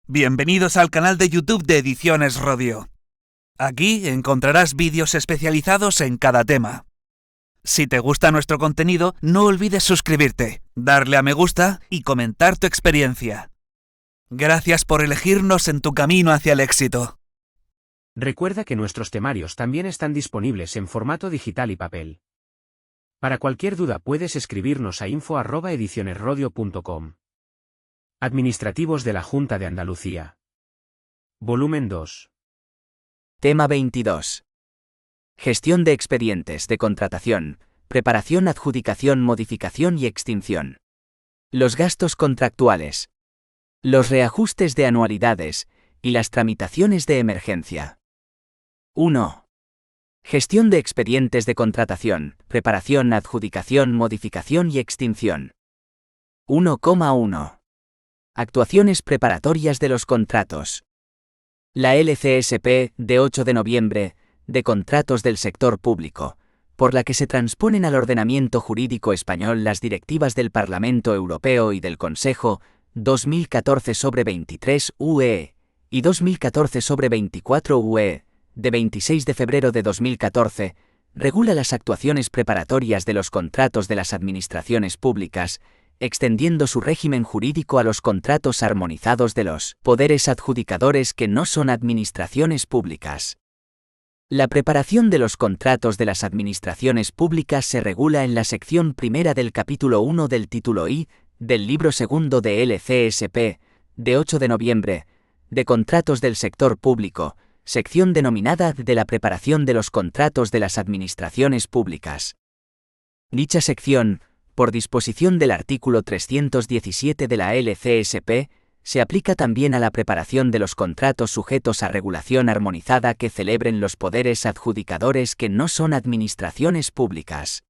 Bienvenidos al canal de YouTube de Ediciones Rodio. Aquí encontrarás vídeos especializados en cada tema. Si te gusta nuestro contenido, no olvides suscribirte, darle a me gusta y comentar tu experiencia. Gracias por elegirnos en tu camino hacia el éxito. Recuerda que nuestros temarios también están disponibles en formato digital y papel. Para cualquier duda puedes escribirnos a info@edicionesrodio.com. Administrativos de la Junta de Andalucía. Volumen 2. Tema 22. Gestión de expedientes de contratación, preparación, adjudicación, modificación y extinción. Los gastos contractuales. Los reajustes de anualidades y las tramitaciones de emergencia. 1. Gestión de expedientes de contratación, preparación, adjudicación, modificación y extinción. 1,1. Actuaciones preparatorias de los contratos. La LCSP, de 8 de noviembre, de contratos del sector público, por la que se transponen al ordenamiento jurídico español las directivas del Parlamento Europeo y del Consejo 2014/23/UE y 2014/24/UE, de 26 de febrero de 2014, regula las actuaciones preparatorias de los contratos de las administraciones públicas, extendiendo su régimen jurídico a los contratos armonizados de los poderes adjudicadores que no son administraciones públicas. La preparación de los contratos de las administraciones públicas se regula en la sección primera del capítulo 1 del título I del libro segundo de LCSP, de 8 de noviembre, de contratos del sector público, sección denominada de la preparación de los contratos de las administraciones públicas. Dicha sección, por disposición del artículo 317 de la LCSP, se aplica también a la preparación de los contratos sujetos a regulación armonizada que celebren los poderes adjudicadores que no son administraciones públicas.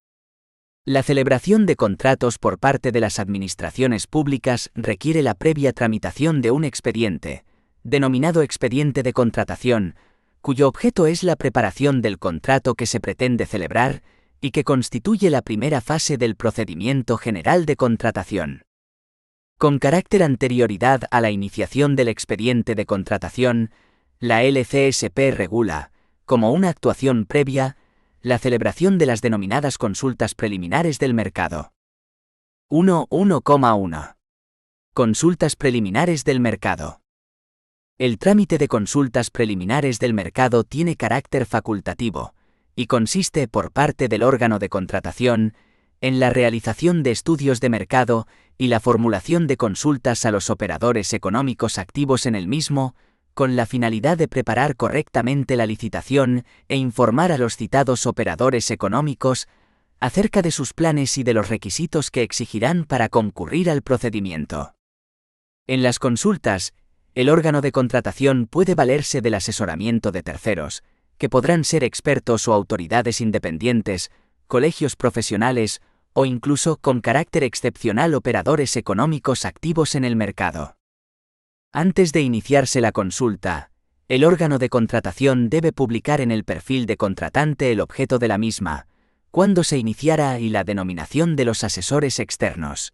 La celebración de contratos por parte de las administraciones públicas requiere la previa tramitación de un expediente, denominado expediente de contratación, cuyo objeto es la preparación del contrato que se pretende celebrar y que constituye la primera fase del procedimiento general de contratación. Con carácter anterioridad a la iniciación del expediente de contratación, la LCSP regula, como una actuación previa, la celebración de las denominadas consultas preliminares del mercado. 1.1. Consultas preliminares del mercado. El trámite de consultas preliminares del mercado tiene carácter facultativo, y consiste por parte del órgano de contratación en la realización de estudios de mercado y la formulación de consultas a los operadores económicos activos en el mismo, con la finalidad de preparar correctamente la licitación e informar a los citados operadores económicos acerca de sus planes y de los requisitos que exigirán para concurrir al procedimiento. En las consultas, el órgano de contratación puede valerse del asesoramiento de terceros, que podrán ser expertos o autoridades independientes, colegios profesionales o incluso, con carácter excepcional, operadores económicos activos en el mercado. Antes de iniciarse la consulta, el órgano de contratación debe publicar en el perfil de contratante el objeto de la misma, cuándo se iniciará y la denominación de los asesores externos.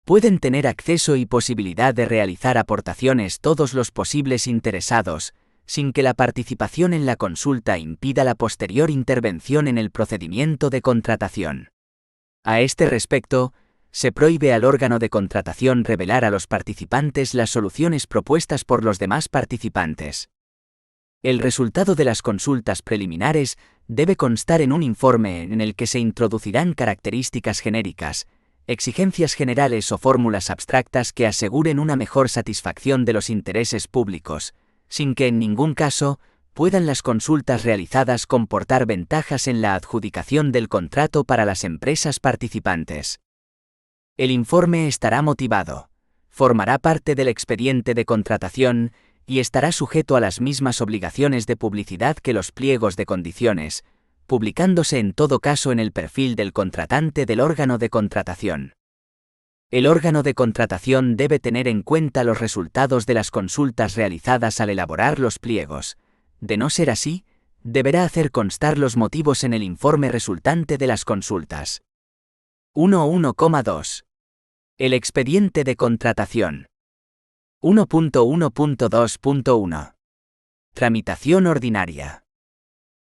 Pueden tener acceso y posibilidad de realizar aportaciones todos los posibles interesados, sin que la participación en la consulta impida la posterior intervención en el procedimiento de contratación. A este respecto, se prohíbe al órgano de contratación revelar a los participantes las soluciones propuestas por los demás participantes. El resultado de las consultas preliminares debe constar en un informe en el que se introducirán características genéricas, exigencias generales o fórmulas abstractas que aseguren una mejor satisfacción de los intereses públicos, sin que en ningún caso puedan las consultas realizadas comportar ventajas en la adjudicación del contrato para las empresas participantes. El informe estará motivado, formará parte del expediente de contratación y estará sujeto a las mismas obligaciones de publicidad que los pliegos de condiciones, publicándose en todo caso en el perfil del contratante del órgano de contratación. El órgano de contratación debe tener en cuenta los resultados de las consultas realizadas al elaborar los pliegos. De no ser así, deberá hacer constar los motivos en el informe resultante de las consultas. 1.1,2. El expediente de contratación. 1.1.2.1. Tramitación ordinaria.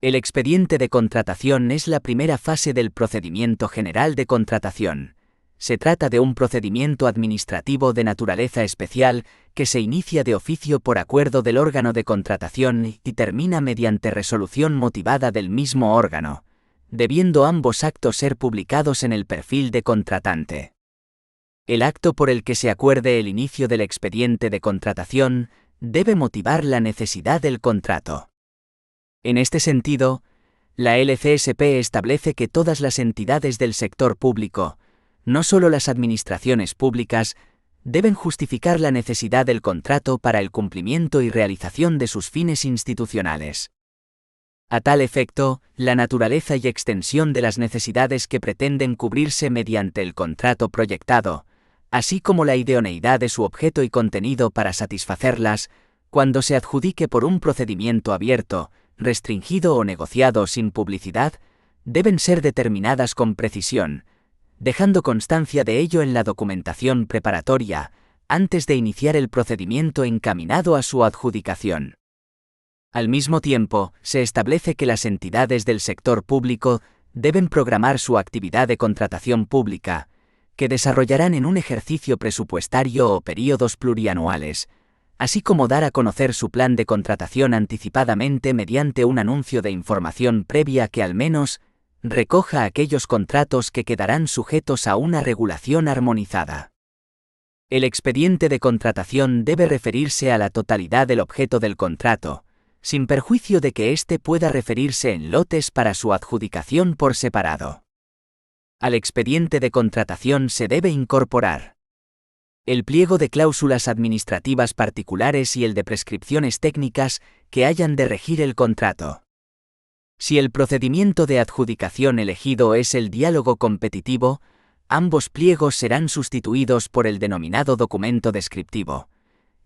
El expediente de contratación es la primera fase del procedimiento general de contratación. Se trata de un procedimiento administrativo de naturaleza especial que se inicia de oficio por acuerdo del órgano de contratación y termina mediante resolución motivada del mismo órgano, debiendo ambos actos ser publicados en el perfil de contratante. El acto por el que se acuerde el inicio del expediente de contratación debe motivar la necesidad del contrato. En este sentido, la LCSP establece que todas las entidades del sector público, no solo las administraciones públicas, deben justificar la necesidad del contrato para el cumplimiento y realización de sus fines institucionales. A tal efecto, la naturaleza y extensión de las necesidades que pretenden cubrirse mediante el contrato proyectado, así como la idoneidad de su objeto y contenido para satisfacerlas, cuando se adjudique por un procedimiento abierto, restringido o negociado sin publicidad, deben ser determinadas con precisión, dejando constancia de ello en la documentación preparatoria, antes de iniciar el procedimiento encaminado a su adjudicación. Al mismo tiempo, se establece que las entidades del sector público deben programar su actividad de contratación pública, que desarrollarán en un ejercicio presupuestario o períodos plurianuales, así como dar a conocer su plan de contratación anticipadamente mediante un anuncio de información previa que al menos recoja aquellos contratos que quedarán sujetos a una regulación armonizada. El expediente de contratación debe referirse a la totalidad del objeto del contrato, sin perjuicio de que éste pueda referirse en lotes para su adjudicación por separado. Al expediente de contratación se debe incorporar el pliego de cláusulas administrativas particulares y el de prescripciones técnicas que hayan de regir el contrato. Si el procedimiento de adjudicación elegido es el diálogo competitivo, ambos pliegos serán sustituidos por el denominado documento descriptivo,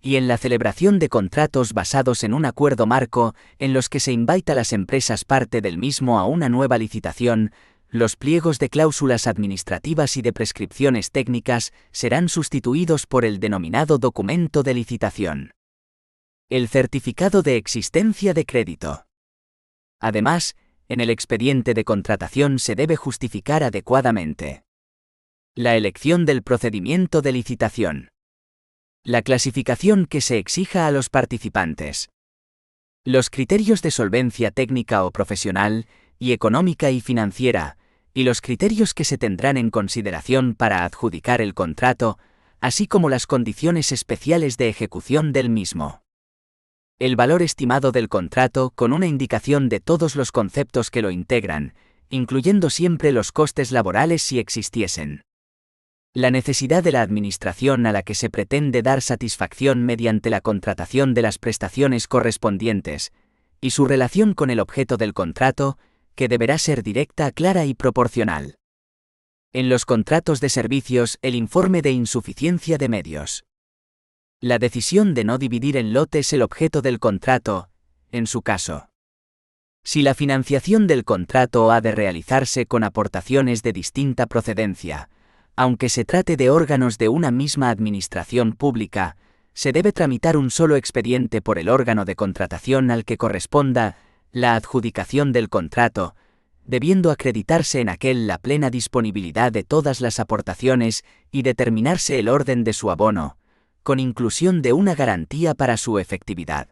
y en la celebración de contratos basados en un acuerdo marco en los que se invita a las empresas parte del mismo a una nueva licitación, los pliegos de cláusulas administrativas y de prescripciones técnicas serán sustituidos por el denominado documento de licitación. El certificado de existencia de crédito. Además, en el expediente de contratación se debe justificar adecuadamente la elección del procedimiento de licitación, la clasificación que se exija a los participantes, los criterios de solvencia técnica o profesional, y económica y financiera, y los criterios que se tendrán en consideración para adjudicar el contrato, así como las condiciones especiales de ejecución del mismo. El valor estimado del contrato con una indicación de todos los conceptos que lo integran, incluyendo siempre los costes laborales si existiesen. La necesidad de la administración a la que se pretende dar satisfacción mediante la contratación de las prestaciones correspondientes, y su relación con el objeto del contrato, que deberá ser directa, clara y proporcional. En los contratos de servicios, el informe de insuficiencia de medios. La decisión de no dividir en lotes el objeto del contrato, en su caso. Si la financiación del contrato ha de realizarse con aportaciones de distinta procedencia, aunque se trate de órganos de una misma administración pública, se debe tramitar un solo expediente por el órgano de contratación al que corresponda la adjudicación del contrato, debiendo acreditarse en aquel la plena disponibilidad de todas las aportaciones y determinarse el orden de su abono, con inclusión de una garantía para su efectividad.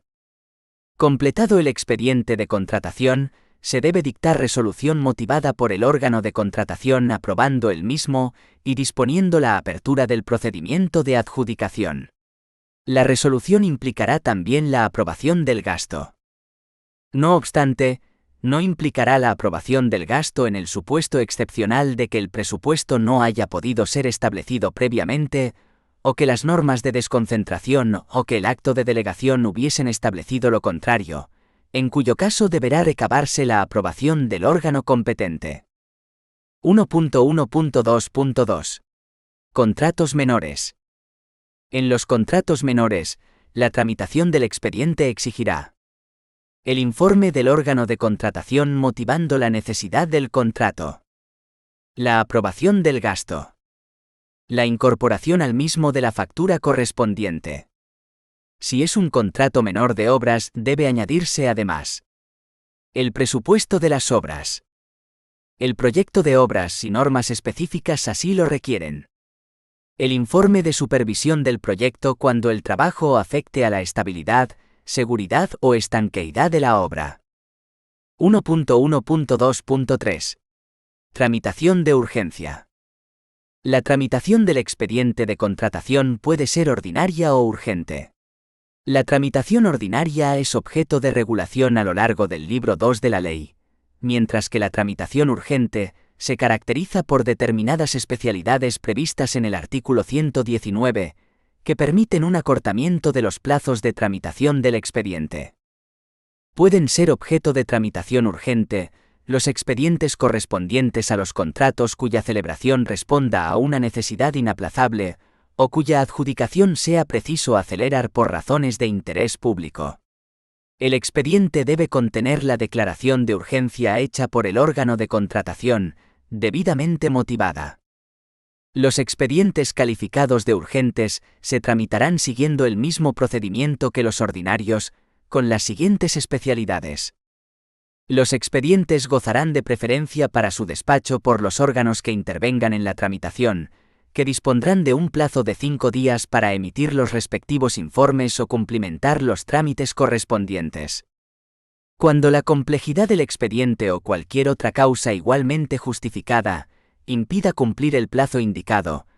Completado el expediente de contratación, se debe dictar resolución motivada por el órgano de contratación aprobando el mismo y disponiendo la apertura del procedimiento de adjudicación. La resolución implicará también la aprobación del gasto. No obstante, no implicará la aprobación del gasto en el supuesto excepcional de que el presupuesto no haya podido ser establecido previamente, o que las normas de desconcentración o que el acto de delegación hubiesen establecido lo contrario, en cuyo caso deberá recabarse la aprobación del órgano competente. 1.1.2.2. Contratos menores. En los contratos menores, la tramitación del expediente exigirá el informe del órgano de contratación motivando la necesidad del contrato, la aprobación del gasto, la incorporación al mismo de la factura correspondiente, Si es un contrato menor de obras, debe añadirse además el presupuesto de las obras, el proyecto de obras si normas específicas así lo requieren, el informe de supervisión del proyecto cuando el trabajo afecte a la estabilidad, seguridad o estanqueidad de la obra. 1.1.2.3. Tramitación de urgencia. La tramitación del expediente de contratación puede ser ordinaria o urgente. La tramitación ordinaria es objeto de regulación a lo largo del libro 2 de la ley, mientras que la tramitación urgente se caracteriza por determinadas especialidades previstas en el artículo 119, que permiten un acortamiento de los plazos de tramitación del expediente. Pueden ser objeto de tramitación urgente los expedientes correspondientes a los contratos cuya celebración responda a una necesidad inaplazable o cuya adjudicación sea preciso acelerar por razones de interés público. El expediente debe contener la declaración de urgencia hecha por el órgano de contratación, debidamente motivada. Los expedientes calificados de urgentes se tramitarán siguiendo el mismo procedimiento que los ordinarios, con las siguientes especialidades. Los expedientes gozarán de preferencia para su despacho por los órganos que intervengan en la tramitación, que dispondrán de un plazo de 5 días para emitir los respectivos informes o cumplimentar los trámites correspondientes. Cuando la complejidad del expediente o cualquier otra causa igualmente justificada impida cumplir el plazo indicado,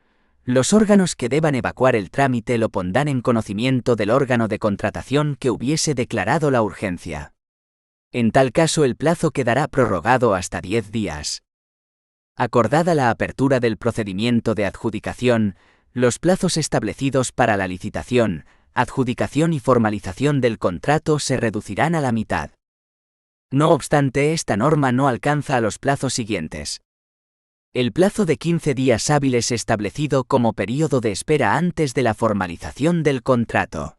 los órganos que deban evacuar el trámite lo pondrán en conocimiento del órgano de contratación que hubiese declarado la urgencia. En tal caso el plazo quedará prorrogado hasta 10 días. Acordada la apertura del procedimiento de adjudicación, los plazos establecidos para la licitación, adjudicación y formalización del contrato se reducirán a la mitad. No obstante, esta norma no alcanza a los plazos siguientes. El plazo de 15 días hábiles establecido como período de espera antes de la formalización del contrato.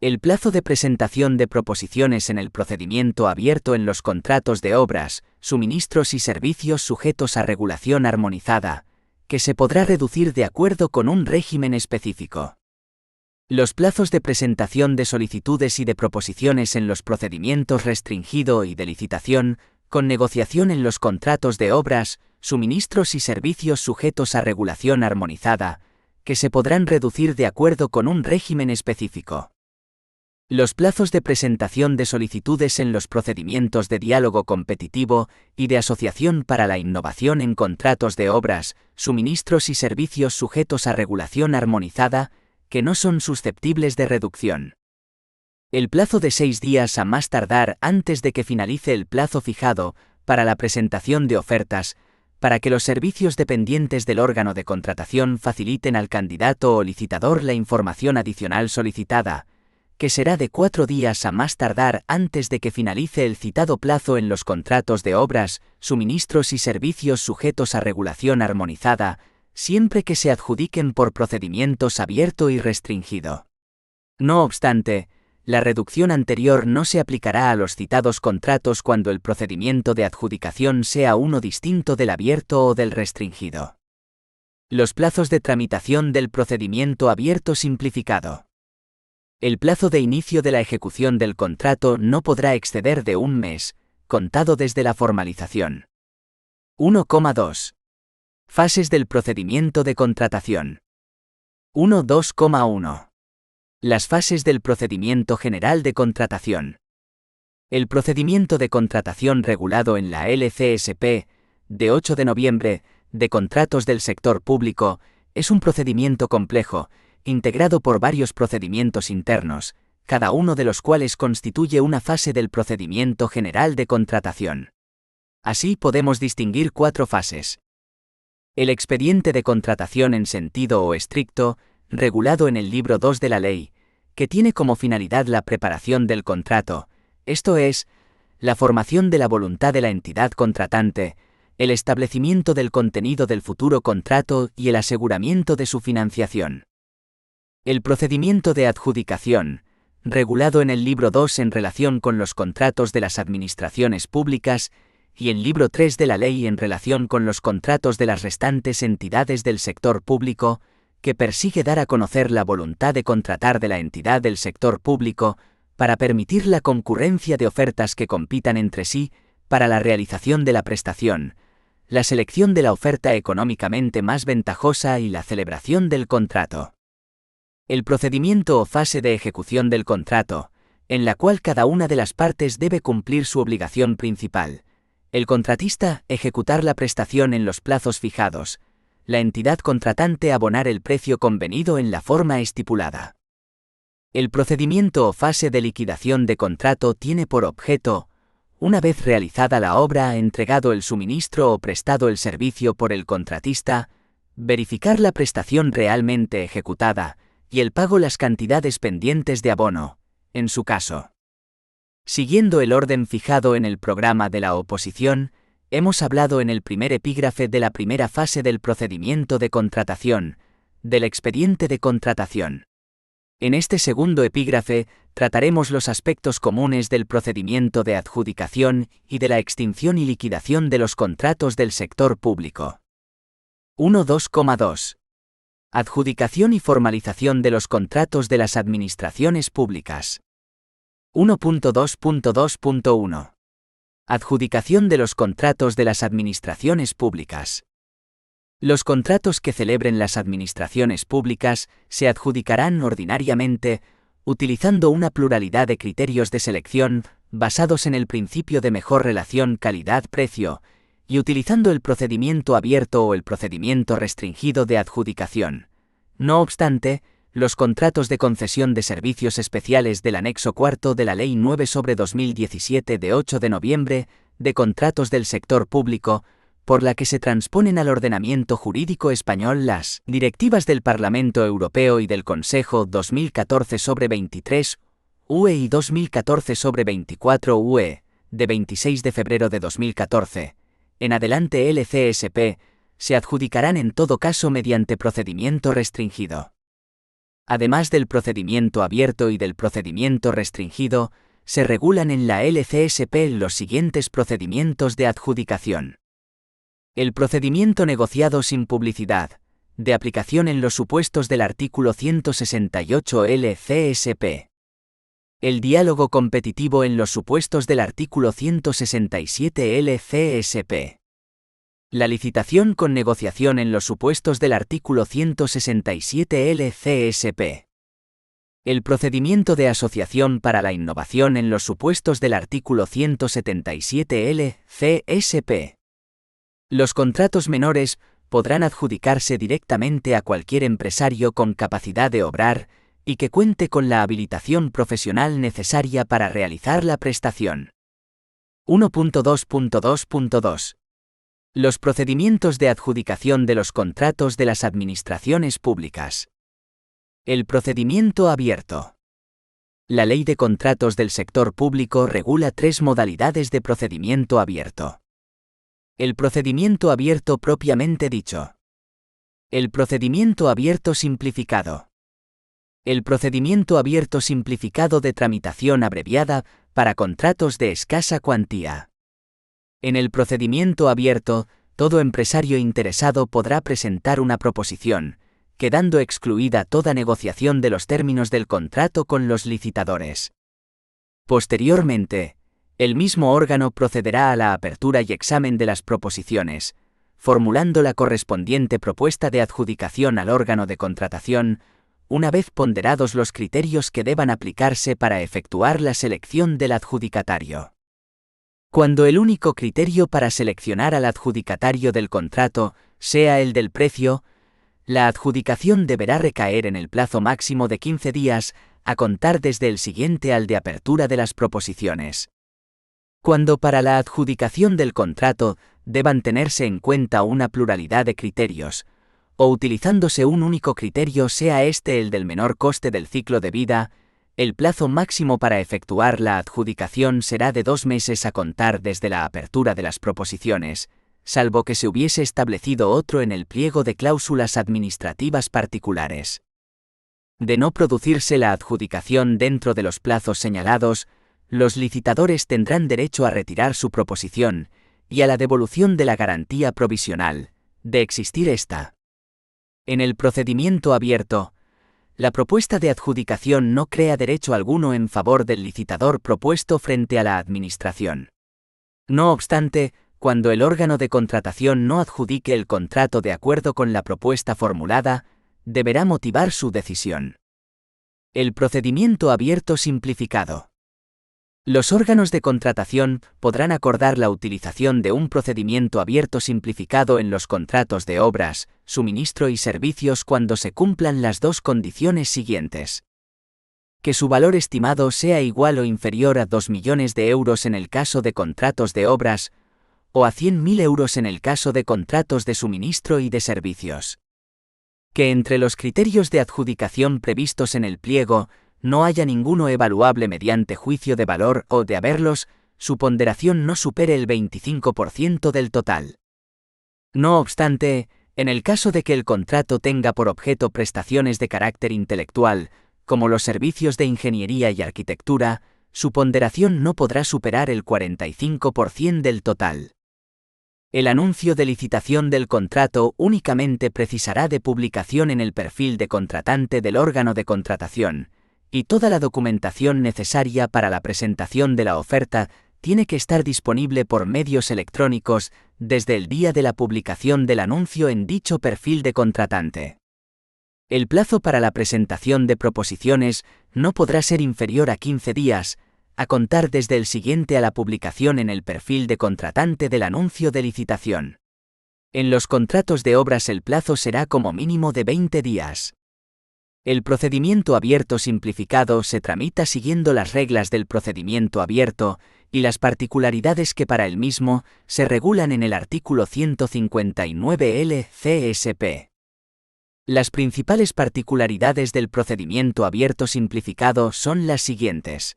El plazo de presentación de proposiciones en el procedimiento abierto en los contratos de obras, suministros y servicios sujetos a regulación armonizada, que se podrá reducir de acuerdo con un régimen específico. Los plazos de presentación de solicitudes y de proposiciones en los procedimientos restringido y de licitación, con negociación en los contratos de obras, suministros y servicios sujetos a regulación armonizada, que se podrán reducir de acuerdo con un régimen específico. Los plazos de presentación de solicitudes en los procedimientos de diálogo competitivo y de asociación para la innovación en contratos de obras, suministros y servicios sujetos a regulación armonizada, que no son susceptibles de reducción. El plazo de 6 días a más tardar antes de que finalice el plazo fijado para la presentación de ofertas, para que los servicios dependientes del órgano de contratación faciliten al candidato o licitador la información adicional solicitada, que será de 4 días a más tardar antes de que finalice el citado plazo en los contratos de obras, suministros y servicios sujetos a regulación armonizada, siempre que se adjudiquen por procedimientos abierto y restringido. No obstante, la reducción anterior no se aplicará a los citados contratos cuando el procedimiento de adjudicación sea uno distinto del abierto o del restringido. Los plazos de tramitación del procedimiento abierto simplificado. El plazo de inicio de la ejecución del contrato no podrá exceder de 1 mes, contado desde la formalización. 1,2. Fases del procedimiento de contratación. 1.2,1. Las fases del procedimiento general de contratación. El procedimiento de contratación regulado en la LCSP, de 8 de noviembre, de contratos del sector público, es un procedimiento complejo, integrado por varios procedimientos internos, cada uno de los cuales constituye una fase del procedimiento general de contratación. Así podemos distinguir 4 fases. El expediente de contratación en sentido o estricto, regulado en el libro 2 de la ley, que tiene como finalidad la preparación del contrato, esto es, la formación de la voluntad de la entidad contratante, el establecimiento del contenido del futuro contrato y el aseguramiento de su financiación. El procedimiento de adjudicación, regulado en el libro 2 en relación con los contratos de las administraciones públicas y el libro 3 de la ley en relación con los contratos de las restantes entidades del sector público, que persigue dar a conocer la voluntad de contratar de la entidad del sector público para permitir la concurrencia de ofertas que compitan entre sí para la realización de la prestación, la selección de la oferta económicamente más ventajosa y la celebración del contrato. El procedimiento o fase de ejecución del contrato, en la cual cada una de las partes debe cumplir su obligación principal. El contratista ejecutar la prestación en los plazos fijados, la entidad contratante abonar el precio convenido en la forma estipulada. El procedimiento o fase de liquidación de contrato tiene por objeto, una vez realizada la obra, entregado el suministro o prestado el servicio por el contratista, verificar la prestación realmente ejecutada y el pago las cantidades pendientes de abono, en su caso. Siguiendo el orden fijado en el programa de la oposición, hemos hablado en el primer epígrafe de la primera fase del procedimiento de contratación, del expediente de contratación. En este segundo epígrafe, trataremos los aspectos comunes del procedimiento de adjudicación y de la extinción y liquidación de los contratos del sector público. 1.2.2. Adjudicación y formalización de los contratos de las administraciones públicas. 1.2.2.1. Adjudicación de los contratos de las administraciones públicas. Los contratos que celebren las administraciones públicas se adjudicarán ordinariamente, utilizando una pluralidad de criterios de selección basados en el principio de mejor relación calidad-precio, y utilizando el procedimiento abierto o el procedimiento restringido de adjudicación. No obstante, los contratos de concesión de servicios especiales del anexo cuarto de la Ley 9/2017 de 8 de noviembre, de contratos del sector público, por la que se transponen al ordenamiento jurídico español las directivas del Parlamento Europeo y del Consejo 2014/23 UE y 2014/24 UE, de 26 de febrero de 2014, en adelante LCSP, se adjudicarán en todo caso mediante procedimiento restringido. Además del procedimiento abierto y del procedimiento restringido, se regulan en la LCSP los siguientes procedimientos de adjudicación. El procedimiento negociado sin publicidad, de aplicación en los supuestos del artículo 168 LCSP. El diálogo competitivo en los supuestos del artículo 167 LCSP. La licitación con negociación en los supuestos del artículo 167 LCSP. El procedimiento de asociación para la innovación en los supuestos del artículo 177 LCSP. Los contratos menores podrán adjudicarse directamente a cualquier empresario con capacidad de obrar y que cuente con la habilitación profesional necesaria para realizar la prestación. 1.2.2.2. Los procedimientos de adjudicación de los contratos de las administraciones públicas. El procedimiento abierto. La Ley de Contratos del Sector Público regula 3 modalidades de procedimiento abierto. El procedimiento abierto propiamente dicho. El procedimiento abierto simplificado. El procedimiento abierto simplificado de tramitación abreviada para contratos de escasa cuantía. En el procedimiento abierto, todo empresario interesado podrá presentar una proposición, quedando excluida toda negociación de los términos del contrato con los licitadores. Posteriormente, el mismo órgano procederá a la apertura y examen de las proposiciones, formulando la correspondiente propuesta de adjudicación al órgano de contratación, una vez ponderados los criterios que deban aplicarse para efectuar la selección del adjudicatario. Cuando el único criterio para seleccionar al adjudicatario del contrato sea el del precio, la adjudicación deberá recaer en el plazo máximo de 15 días, a contar desde el siguiente al de apertura de las proposiciones. Cuando para la adjudicación del contrato deban tenerse en cuenta una pluralidad de criterios, o utilizándose un único criterio sea este el del menor coste del ciclo de vida, el plazo máximo para efectuar la adjudicación será de 2 meses a contar desde la apertura de las proposiciones, salvo que se hubiese establecido otro en el pliego de cláusulas administrativas particulares. De no producirse la adjudicación dentro de los plazos señalados, los licitadores tendrán derecho a retirar su proposición y a la devolución de la garantía provisional, de existir esta. En el procedimiento abierto, la propuesta de adjudicación no crea derecho alguno en favor del licitador propuesto frente a la Administración. No obstante, cuando el órgano de contratación no adjudique el contrato de acuerdo con la propuesta formulada, deberá motivar su decisión. El procedimiento abierto simplificado. Los órganos de contratación podrán acordar la utilización de un procedimiento abierto simplificado en los contratos de obras, suministro y servicios cuando se cumplan las dos condiciones siguientes. Que su valor estimado sea igual o inferior a 2 millones de euros en el caso de contratos de obras, o a 100.000 euros en el caso de contratos de suministro y de servicios. Que entre los criterios de adjudicación previstos en el pliego, no haya ninguno evaluable mediante juicio de valor o, de haberlos, su ponderación no supere el 25% del total. No obstante, en el caso de que el contrato tenga por objeto prestaciones de carácter intelectual, como los servicios de ingeniería y arquitectura, su ponderación no podrá superar el 45% del total. El anuncio de licitación del contrato únicamente precisará de publicación en el perfil de contratante del órgano de contratación, y toda la documentación necesaria para la presentación de la oferta tiene que estar disponible por medios electrónicos desde el día de la publicación del anuncio en dicho perfil de contratante. El plazo para la presentación de proposiciones no podrá ser inferior a 15 días, a contar desde el siguiente a la publicación en el perfil de contratante del anuncio de licitación. En los contratos de obras el plazo será como mínimo de 20 días. El procedimiento abierto simplificado se tramita siguiendo las reglas del procedimiento abierto y las particularidades que para el mismo se regulan en el artículo 159L CSP. Las principales particularidades del procedimiento abierto simplificado son las siguientes.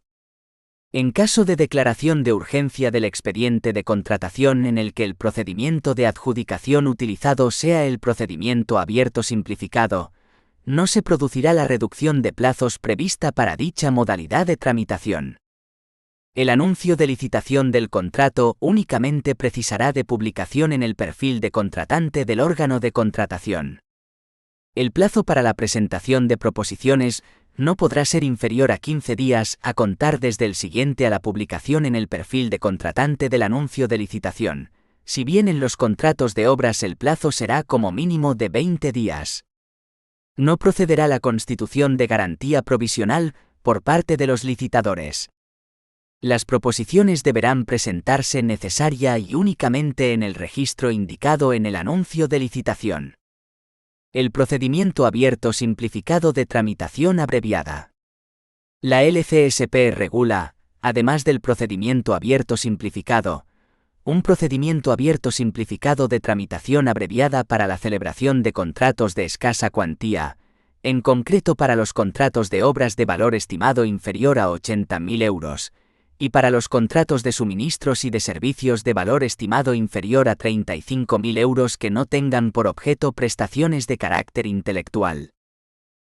En caso de declaración de urgencia del expediente de contratación en el que el procedimiento de adjudicación utilizado sea el procedimiento abierto simplificado, no se producirá la reducción de plazos prevista para dicha modalidad de tramitación. El anuncio de licitación del contrato únicamente precisará de publicación en el perfil de contratante del órgano de contratación. El plazo para la presentación de proposiciones no podrá ser inferior a 15 días a contar desde el siguiente a la publicación en el perfil de contratante del anuncio de licitación, si bien en los contratos de obras el plazo será como mínimo de 20 días. No procederá la constitución de garantía provisional por parte de los licitadores. Las proposiciones deberán presentarse necesaria y únicamente en el registro indicado en el anuncio de licitación. El procedimiento abierto simplificado de tramitación abreviada. La LCSP regula, además del procedimiento abierto simplificado, un procedimiento abierto simplificado de tramitación abreviada para la celebración de contratos de escasa cuantía, en concreto para los contratos de obras de valor estimado inferior a 80.000 euros, y para los contratos de suministros y de servicios de valor estimado inferior a 35.000 euros que no tengan por objeto prestaciones de carácter intelectual.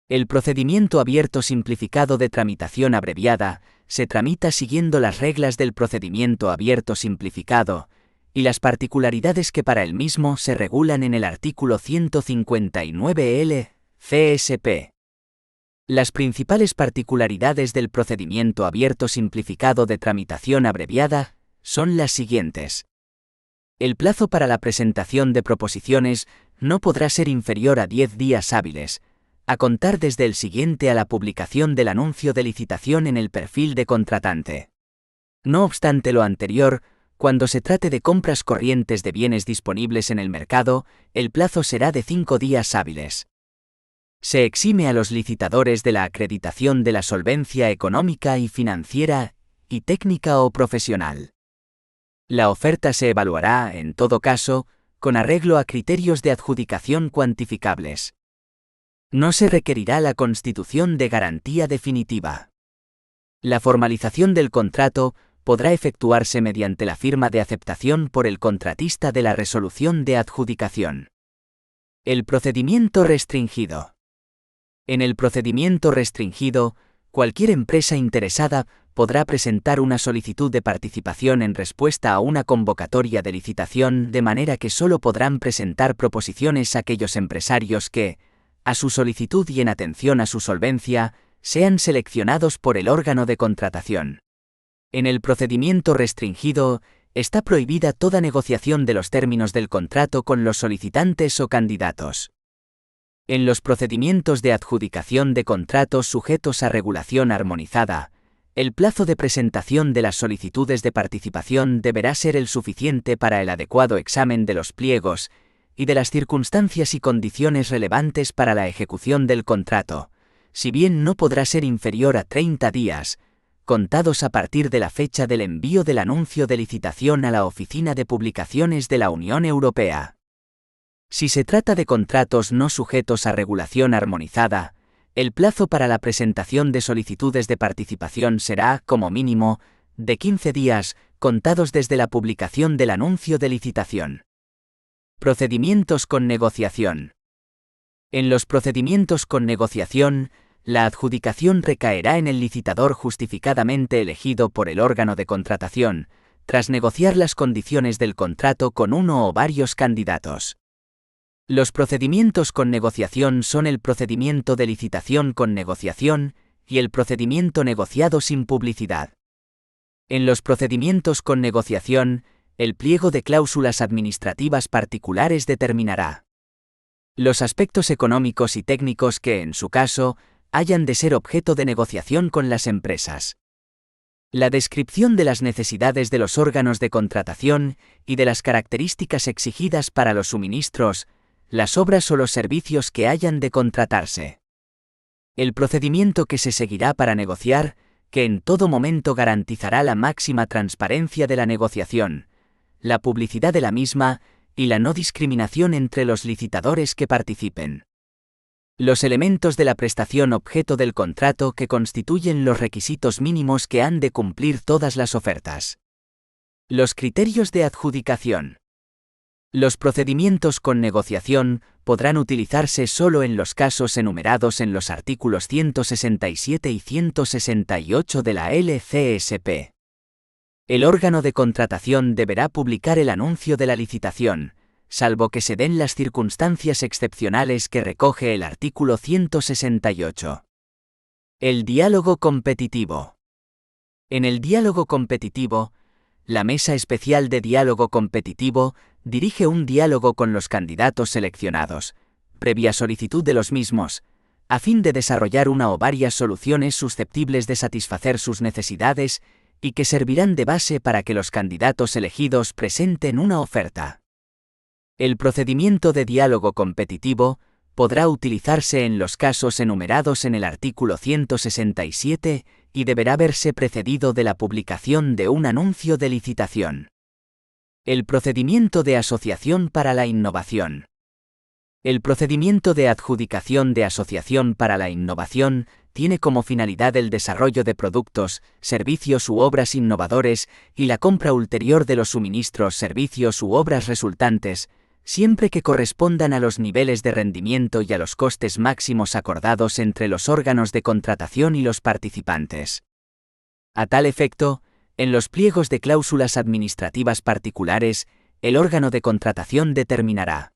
El procedimiento abierto simplificado de tramitación abreviada se tramita siguiendo las reglas del procedimiento abierto simplificado y las particularidades que para el mismo se regulan en el artículo 159L CSP. Las principales particularidades del procedimiento abierto simplificado de tramitación abreviada son las siguientes. El plazo para la presentación de proposiciones no podrá ser inferior a 10 días hábiles, a contar desde el siguiente a la publicación del anuncio de licitación en el perfil de contratante. No obstante lo anterior, cuando se trate de compras corrientes de bienes disponibles en el mercado, el plazo será de 5 días hábiles. Se exime a los licitadores de la acreditación de la solvencia económica y financiera y técnica o profesional. La oferta se evaluará, en todo caso, con arreglo a criterios de adjudicación cuantificables. No se requerirá la constitución de garantía definitiva. La formalización del contrato podrá efectuarse mediante la firma de aceptación por el contratista de la resolución de adjudicación. El procedimiento restringido. En el procedimiento restringido, cualquier empresa interesada podrá presentar una solicitud de participación en respuesta a una convocatoria de licitación, de manera que solo podrán presentar proposiciones aquellos empresarios que, a su solicitud y en atención a su solvencia, sean seleccionados por el órgano de contratación. En el procedimiento restringido, está prohibida toda negociación de los términos del contrato con los solicitantes o candidatos. En los procedimientos de adjudicación de contratos sujetos a regulación armonizada, el plazo de presentación de las solicitudes de participación deberá ser el suficiente para el adecuado examen de los pliegos y de las circunstancias y condiciones relevantes para la ejecución del contrato, si bien no podrá ser inferior a 30 días, contados a partir de la fecha del envío del anuncio de licitación a la Oficina de Publicaciones de la Unión Europea. Si se trata de contratos no sujetos a regulación armonizada, el plazo para la presentación de solicitudes de participación será, como mínimo, de 15 días, contados desde la publicación del anuncio de licitación. Procedimientos con negociación. En los procedimientos con negociación, la adjudicación recaerá en el licitador justificadamente elegido por el órgano de contratación, tras negociar las condiciones del contrato con uno o varios candidatos. Los procedimientos con negociación son el procedimiento de licitación con negociación y el procedimiento negociado sin publicidad. En los procedimientos con negociación, el pliego de cláusulas administrativas particulares determinará los aspectos económicos y técnicos que, en su caso, hayan de ser objeto de negociación con las empresas. La descripción de las necesidades de los órganos de contratación y de las características exigidas para los suministros, las obras o los servicios que hayan de contratarse. El procedimiento que se seguirá para negociar, que en todo momento garantizará la máxima transparencia de la negociación, la publicidad de la misma y la no discriminación entre los licitadores que participen. Los elementos de la prestación objeto del contrato que constituyen los requisitos mínimos que han de cumplir todas las ofertas. Los criterios de adjudicación. Los procedimientos con negociación podrán utilizarse solo en los casos enumerados en los artículos 167 y 168 de la LCSP. El órgano de contratación deberá publicar el anuncio de la licitación, salvo que se den las circunstancias excepcionales que recoge el artículo 168. El diálogo competitivo. En el diálogo competitivo, la Mesa Especial de Diálogo Competitivo dirige un diálogo con los candidatos seleccionados, previa solicitud de los mismos, a fin de desarrollar una o varias soluciones susceptibles de satisfacer sus necesidades y que servirán de base para que los candidatos elegidos presenten una oferta. El procedimiento de diálogo competitivo podrá utilizarse en los casos enumerados en el artículo 167 y deberá verse precedido de la publicación de un anuncio de licitación. El procedimiento de asociación para la innovación. El procedimiento de adjudicación de asociación para la innovación tiene como finalidad el desarrollo de productos, servicios u obras innovadores y la compra ulterior de los suministros, servicios u obras resultantes, siempre que correspondan a los niveles de rendimiento y a los costes máximos acordados entre los órganos de contratación y los participantes. A tal efecto, en los pliegos de cláusulas administrativas particulares, el órgano de contratación determinará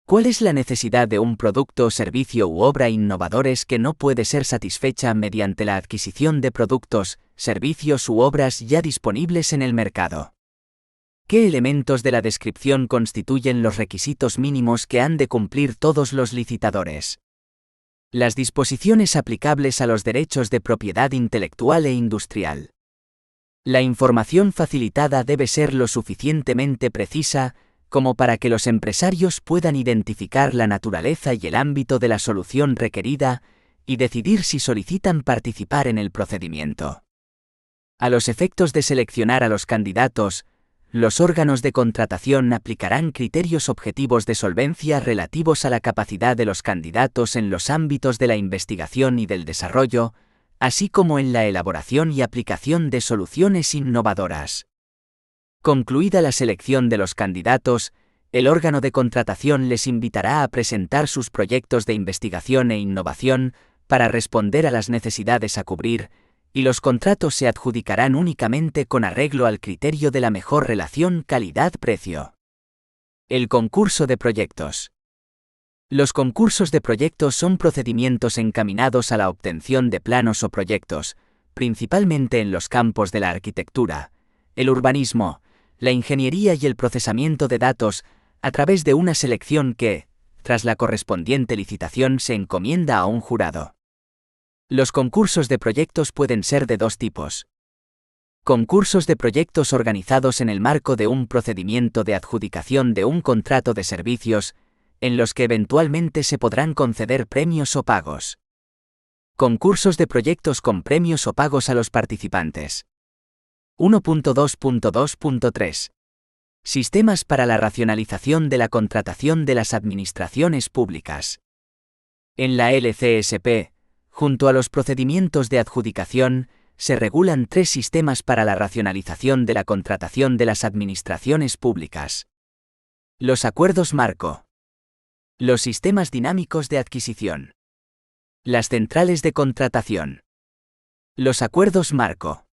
¿cuál es la necesidad de un producto, servicio u obra innovadores que no puede ser satisfecha mediante la adquisición de productos, servicios u obras ya disponibles en el mercado? ¿Qué elementos de la descripción constituyen los requisitos mínimos que han de cumplir todos los licitadores? Las disposiciones aplicables a los derechos de propiedad intelectual e industrial. La información facilitada debe ser lo suficientemente precisa como para que los empresarios puedan identificar la naturaleza y el ámbito de la solución requerida y decidir si solicitan participar en el procedimiento. A los efectos de seleccionar a los candidatos, los órganos de contratación aplicarán criterios objetivos de solvencia relativos a la capacidad de los candidatos en los ámbitos de la investigación y del desarrollo, así como en la elaboración y aplicación de soluciones innovadoras. Concluida la selección de los candidatos, el órgano de contratación les invitará a presentar sus proyectos de investigación e innovación para responder a las necesidades a cubrir y los contratos se adjudicarán únicamente con arreglo al criterio de la mejor relación calidad-precio. El concurso de proyectos. Los concursos de proyectos son procedimientos encaminados a la obtención de planos o proyectos, principalmente en los campos de la arquitectura, el urbanismo, la ingeniería y el procesamiento de datos, a través de una selección que, tras la correspondiente licitación, se encomienda a un jurado. Los concursos de proyectos pueden ser de dos tipos. Concursos de proyectos organizados en el marco de un procedimiento de adjudicación de un contrato de servicios, en los que eventualmente se podrán conceder premios o pagos. Concursos de proyectos con premios o pagos a los participantes. 1.2.2.3. Sistemas para la racionalización de la contratación de las administraciones públicas. En la LCSP, junto a los procedimientos de adjudicación, se regulan 3 sistemas para la racionalización de la contratación de las administraciones públicas. Los acuerdos marco. Los sistemas dinámicos de adquisición. Las centrales de contratación. Los acuerdos marco.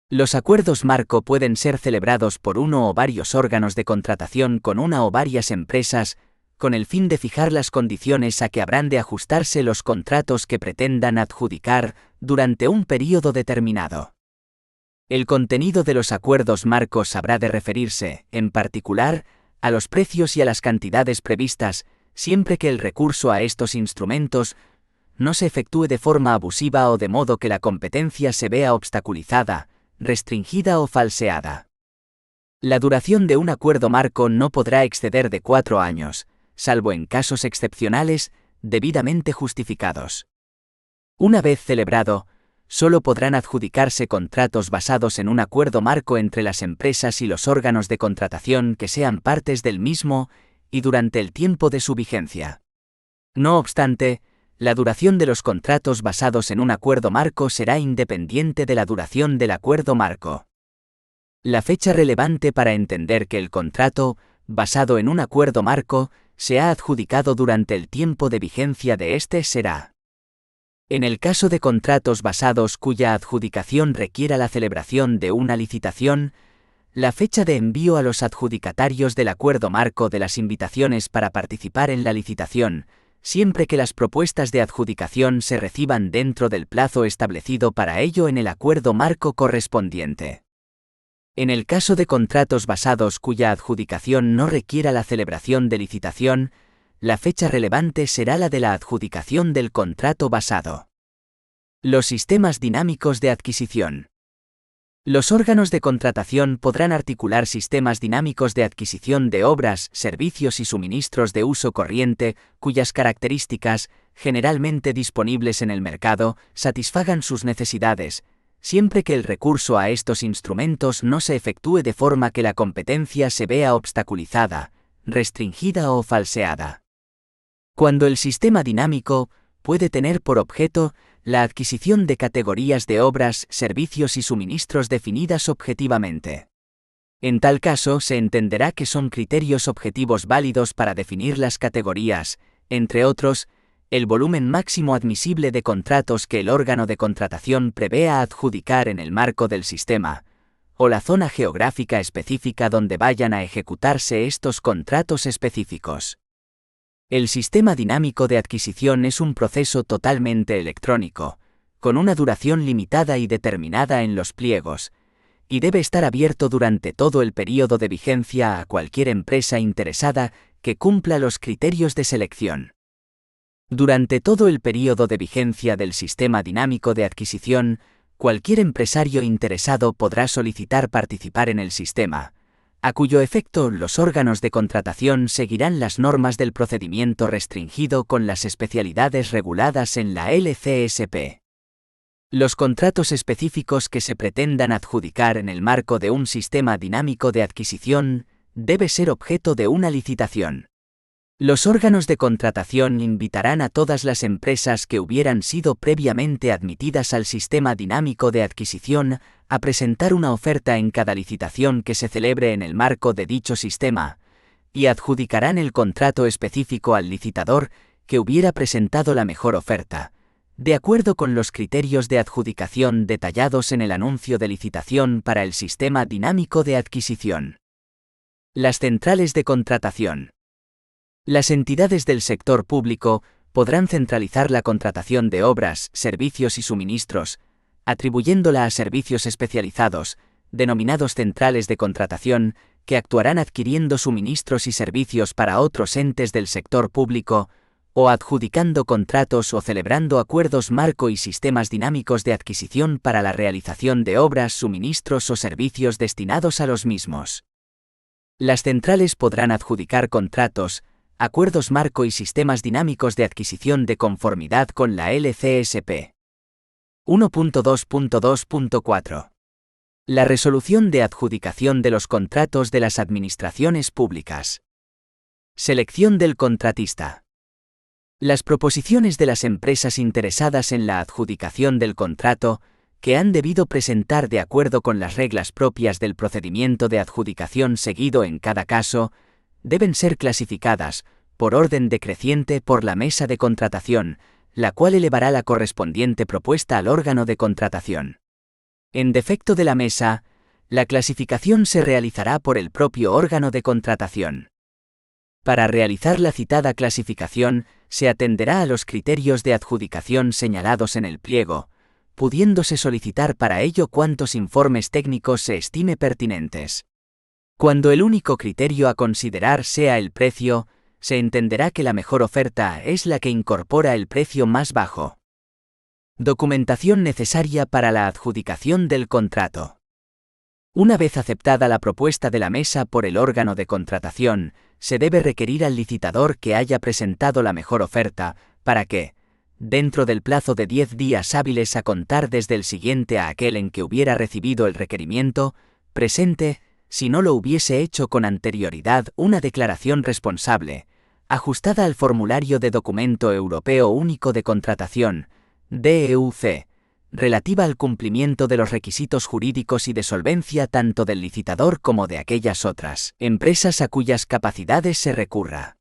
Los acuerdos marco pueden ser celebrados por uno o varios órganos de contratación con una o varias empresas, con el fin de fijar las condiciones a que habrán de ajustarse los contratos que pretendan adjudicar durante un período determinado. El contenido de los acuerdos marcos habrá de referirse, en particular, a los precios y a las cantidades previstas, siempre que el recurso a estos instrumentos no se efectúe de forma abusiva o de modo que la competencia se vea obstaculizada, restringida o falseada. La duración de un acuerdo marco no podrá exceder de 4 años, salvo en casos excepcionales, debidamente justificados. Una vez celebrado, solo podrán adjudicarse contratos basados en un acuerdo marco entre las empresas y los órganos de contratación que sean partes del mismo y durante el tiempo de su vigencia. No obstante, la duración de los contratos basados en un acuerdo marco será independiente de la duración del acuerdo marco. La fecha relevante para entender que el contrato, basado en un acuerdo marco, se ha adjudicado durante el tiempo de vigencia de este será. En el caso de contratos basados cuya adjudicación requiera la celebración de una licitación, la fecha de envío a los adjudicatarios del acuerdo marco de las invitaciones para participar en la licitación, siempre que las propuestas de adjudicación se reciban dentro del plazo establecido para ello en el acuerdo marco correspondiente. En el caso de contratos basados cuya adjudicación no requiera la celebración de licitación, la fecha relevante será la de la adjudicación del contrato basado. Los sistemas dinámicos de adquisición. Los órganos de contratación podrán articular sistemas dinámicos de adquisición de obras, servicios y suministros de uso corriente, cuyas características, generalmente disponibles en el mercado, satisfagan sus necesidades, siempre que el recurso a estos instrumentos no se efectúe de forma que la competencia se vea obstaculizada, restringida o falseada. Cuando el sistema dinámico puede tener por objeto la adquisición de categorías de obras, servicios y suministros definidas objetivamente. En tal caso, se entenderá que son criterios objetivos válidos para definir las categorías, entre otros, el volumen máximo admisible de contratos que el órgano de contratación prevea adjudicar en el marco del sistema, o la zona geográfica específica donde vayan a ejecutarse estos contratos específicos. El sistema dinámico de adquisición es un proceso totalmente electrónico, con una duración limitada y determinada en los pliegos, y debe estar abierto durante todo el período de vigencia a cualquier empresa interesada que cumpla los criterios de selección. Durante todo el período de vigencia del sistema dinámico de adquisición, cualquier empresario interesado podrá solicitar participar en el sistema, a cuyo efecto los órganos de contratación seguirán las normas del procedimiento restringido con las especialidades reguladas en la LCSP. Los contratos específicos que se pretendan adjudicar en el marco de un sistema dinámico de adquisición debe ser objeto de una licitación. Los órganos de contratación invitarán a todas las empresas que hubieran sido previamente admitidas al sistema dinámico de adquisición a presentar una oferta en cada licitación que se celebre en el marco de dicho sistema, y adjudicarán el contrato específico al licitador que hubiera presentado la mejor oferta, de acuerdo con los criterios de adjudicación detallados en el anuncio de licitación para el sistema dinámico de adquisición. Las centrales de contratación. Las entidades del sector público podrán centralizar la contratación de obras, servicios y suministros, atribuyéndola a servicios especializados, denominados centrales de contratación, que actuarán adquiriendo suministros y servicios para otros entes del sector público, o adjudicando contratos o celebrando acuerdos marco y sistemas dinámicos de adquisición para la realización de obras, suministros o servicios destinados a los mismos. Las centrales podrán adjudicar contratos, acuerdos marco y sistemas dinámicos de adquisición de conformidad con la LCSP. 1.2.2.4. La resolución de adjudicación de los contratos de las administraciones públicas. Selección del contratista. Las proposiciones de las empresas interesadas en la adjudicación del contrato, que han debido presentar de acuerdo con las reglas propias del procedimiento de adjudicación seguido en cada caso, deben ser clasificadas, por orden decreciente por la mesa de contratación, la cual elevará la correspondiente propuesta al órgano de contratación. En defecto de la mesa, la clasificación se realizará por el propio órgano de contratación. Para realizar la citada clasificación, se atenderá a los criterios de adjudicación señalados en el pliego, pudiéndose solicitar para ello cuantos informes técnicos se estime pertinentes. Cuando el único criterio a considerar sea el precio, se entenderá que la mejor oferta es la que incorpora el precio más bajo. Documentación necesaria para la adjudicación del contrato. Una vez aceptada la propuesta de la mesa por el órgano de contratación, se debe requerir al licitador que haya presentado la mejor oferta, para que, dentro del plazo de 10 días hábiles a contar desde el siguiente a aquel en que hubiera recibido el requerimiento, presente, si no lo hubiese hecho con anterioridad, una declaración responsable, ajustada al formulario de Documento Europeo Único de Contratación, DEUC, relativa al cumplimiento de los requisitos jurídicos y de solvencia tanto del licitador como de aquellas otras empresas a cuyas capacidades se recurra.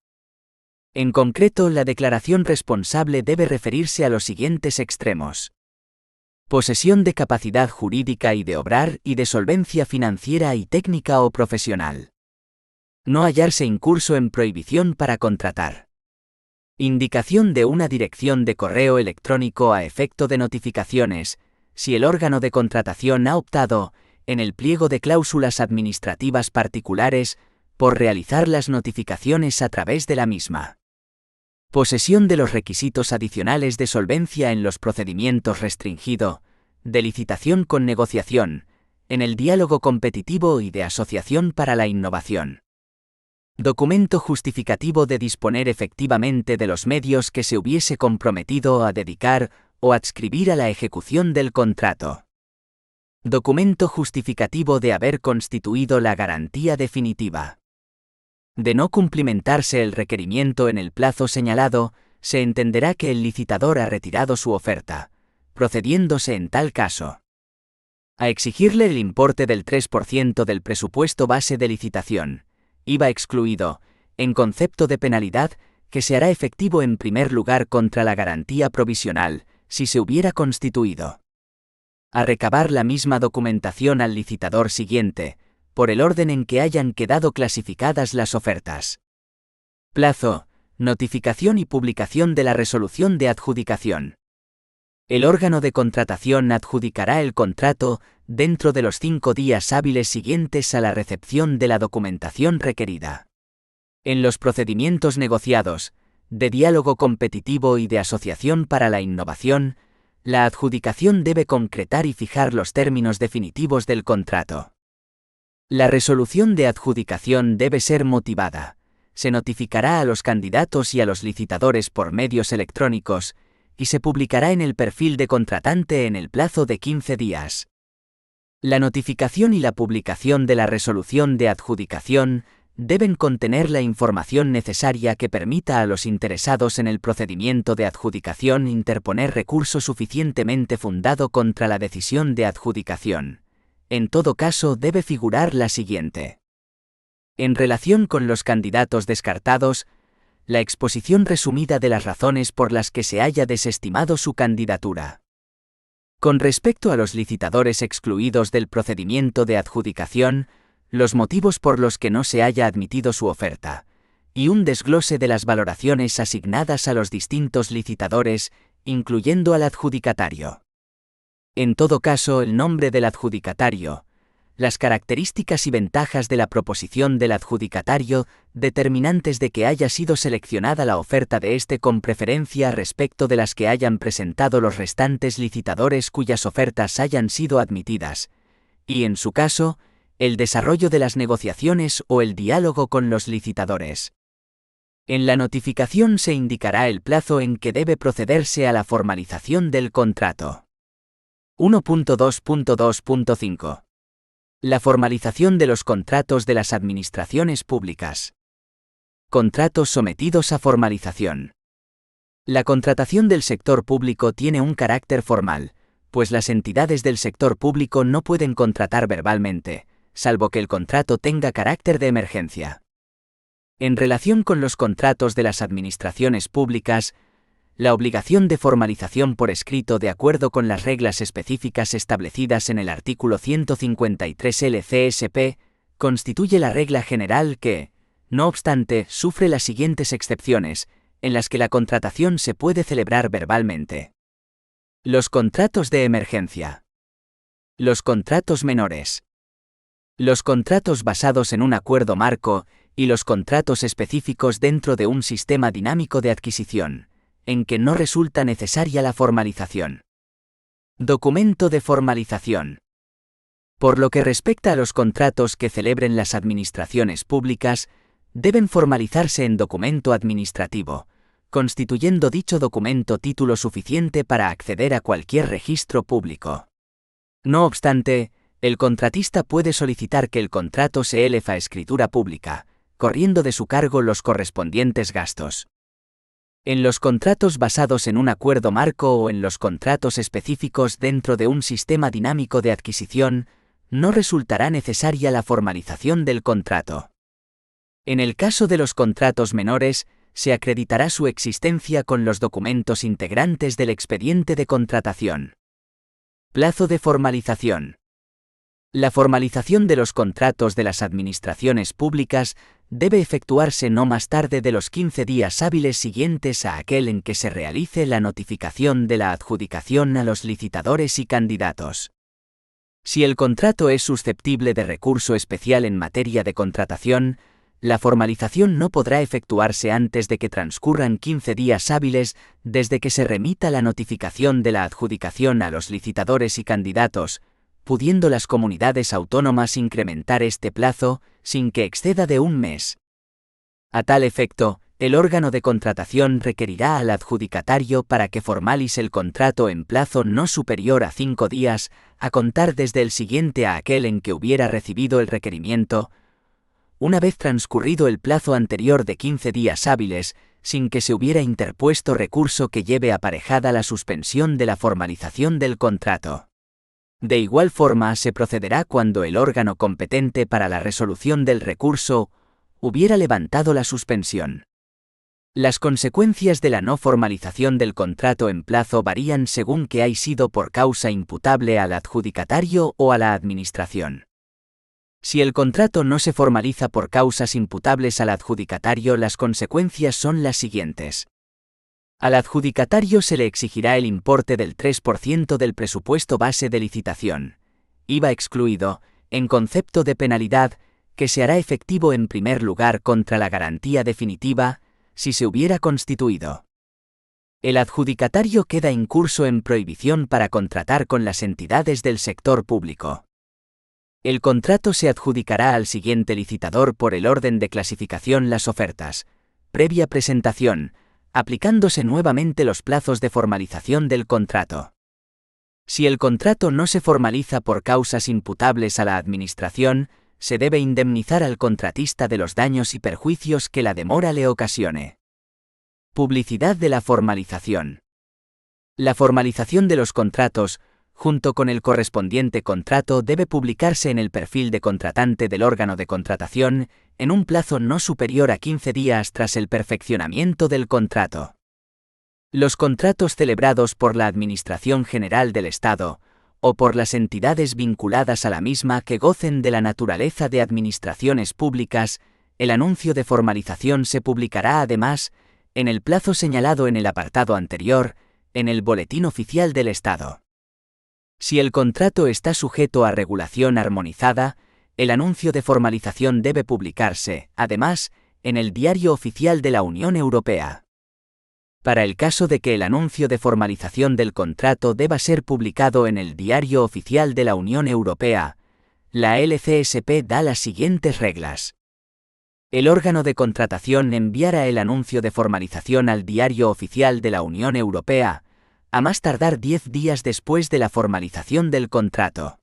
En concreto, la declaración responsable debe referirse a los siguientes extremos: posesión de capacidad jurídica y de obrar y de solvencia financiera y técnica o profesional. No hallarse incurso en prohibición para contratar. Indicación de una dirección de correo electrónico a efecto de notificaciones, si el órgano de contratación ha optado, en el pliego de cláusulas administrativas particulares, por realizar las notificaciones a través de la misma. Posesión de los requisitos adicionales de solvencia en los procedimientos restringido, de licitación con negociación, en el diálogo competitivo y de asociación para la innovación. Documento justificativo de disponer efectivamente de los medios que se hubiese comprometido a dedicar o adscribir a la ejecución del contrato. Documento justificativo de haber constituido la garantía definitiva. De no cumplimentarse el requerimiento en el plazo señalado, se entenderá que el licitador ha retirado su oferta, procediéndose en tal caso a exigirle el importe del 3% del presupuesto base de licitación, IVA excluido, en concepto de penalidad, que se hará efectivo en primer lugar contra la garantía provisional, si se hubiera constituido. A recabar la misma documentación al licitador siguiente, por el orden en que hayan quedado clasificadas las ofertas. Plazo, notificación y publicación de la resolución de adjudicación. El órgano de contratación adjudicará el contrato dentro de los 5 días hábiles siguientes a la recepción de la documentación requerida. En los procedimientos negociados, de diálogo competitivo y de asociación para la innovación, la adjudicación debe concretar y fijar los términos definitivos del contrato. La resolución de adjudicación debe ser motivada. Se notificará a los candidatos y a los licitadores por medios electrónicos, y se publicará en el perfil de contratante en el plazo de 15 días. La notificación y la publicación de la resolución de adjudicación deben contener la información necesaria que permita a los interesados en el procedimiento de adjudicación interponer recurso suficientemente fundado contra la decisión de adjudicación. En todo caso, debe figurar la siguiente. En relación con los candidatos descartados, La exposición resumida de las razones por las que se haya desestimado su candidatura. Con respecto a los licitadores excluidos del procedimiento de adjudicación, los motivos por los que no se haya admitido su oferta, y un desglose de las valoraciones asignadas a los distintos licitadores, incluyendo al adjudicatario. En todo caso, el nombre del adjudicatario, las características y ventajas de la proposición del adjudicatario, determinantes de que haya sido seleccionada la oferta de éste con preferencia respecto de las que hayan presentado los restantes licitadores cuyas ofertas hayan sido admitidas, y en su caso, el desarrollo de las negociaciones o el diálogo con los licitadores. En la notificación se indicará el plazo en que debe procederse a la formalización del contrato. 1.2.2.5. La formalización de los contratos de las administraciones públicas. Contratos sometidos a formalización. La contratación del sector público tiene un carácter formal, pues las entidades del sector público no pueden contratar verbalmente, salvo que el contrato tenga carácter de emergencia. En relación con los contratos de las administraciones públicas, la obligación de formalización por escrito de acuerdo con las reglas específicas establecidas en el artículo 153 LCSP, constituye la regla general que, no obstante, sufre las siguientes excepciones, en las que la contratación se puede celebrar verbalmente. Los contratos de emergencia. Los contratos menores. Los contratos basados en un acuerdo marco y los contratos específicos dentro de un sistema dinámico de adquisición, en que no resulta necesaria la formalización. Documento de formalización. Por lo que respecta a los contratos que celebren las administraciones públicas, deben formalizarse en documento administrativo, constituyendo dicho documento título suficiente para acceder a cualquier registro público. No obstante, el contratista puede solicitar que el contrato se eleve a escritura pública, corriendo de su cargo los correspondientes gastos. En los contratos basados en un acuerdo marco o en los contratos específicos dentro de un sistema dinámico de adquisición, no resultará necesaria la formalización del contrato. En el caso de los contratos menores, se acreditará su existencia con los documentos integrantes del expediente de contratación. Plazo de formalización. La formalización de los contratos de las administraciones públicas debe efectuarse no más tarde de los 15 días hábiles siguientes a aquel en que se realice la notificación de la adjudicación a los licitadores y candidatos. Si el contrato es susceptible de recurso especial en materia de contratación, la formalización no podrá efectuarse antes de que transcurran 15 días hábiles desde que se remita la notificación de la adjudicación a los licitadores y candidatos, pudiendo las comunidades autónomas incrementar este plazo sin que exceda de un mes. A tal efecto, el órgano de contratación requerirá al adjudicatario para que formalice el contrato en plazo no superior a 5 días, a contar desde el siguiente a aquel en que hubiera recibido el requerimiento, una vez transcurrido el plazo anterior de 15 días hábiles, sin que se hubiera interpuesto recurso que lleve aparejada la suspensión de la formalización del contrato. De igual forma se procederá cuando el órgano competente para la resolución del recurso hubiera levantado la suspensión. Las consecuencias de la no formalización del contrato en plazo varían según que haya sido por causa imputable al adjudicatario o a la administración. Si el contrato no se formaliza por causas imputables al adjudicatario, las consecuencias son las siguientes. Al adjudicatario se le exigirá el importe del 3% del presupuesto base de licitación, IVA excluido, en concepto de penalidad, que se hará efectivo en primer lugar contra la garantía definitiva, si se hubiera constituido. El adjudicatario queda incurso en prohibición para contratar con las entidades del sector público. El contrato se adjudicará al siguiente licitador por el orden de clasificación las ofertas, previa presentación, aplicándose nuevamente los plazos de formalización del contrato. Si el contrato no se formaliza por causas imputables a la administración, se debe indemnizar al contratista de los daños y perjuicios que la demora le ocasione. Publicidad de la formalización. La formalización de los contratos, junto con el correspondiente contrato, debe publicarse en el perfil de contratante del órgano de contratación en un plazo no superior a 15 días tras el perfeccionamiento del contrato. Los contratos celebrados por la Administración General del Estado, o por las entidades vinculadas a la misma que gocen de la naturaleza de administraciones públicas, el anuncio de formalización se publicará además, en el plazo señalado en el apartado anterior, en el Boletín Oficial del Estado. Si el contrato está sujeto a regulación armonizada, el anuncio de formalización debe publicarse, además, en el Diario Oficial de la Unión Europea. Para el caso de que el anuncio de formalización del contrato deba ser publicado en el Diario Oficial de la Unión Europea, la LCSP da las siguientes reglas. El órgano de contratación enviará el anuncio de formalización al Diario Oficial de la Unión Europea, a más tardar 10 días después de la formalización del contrato.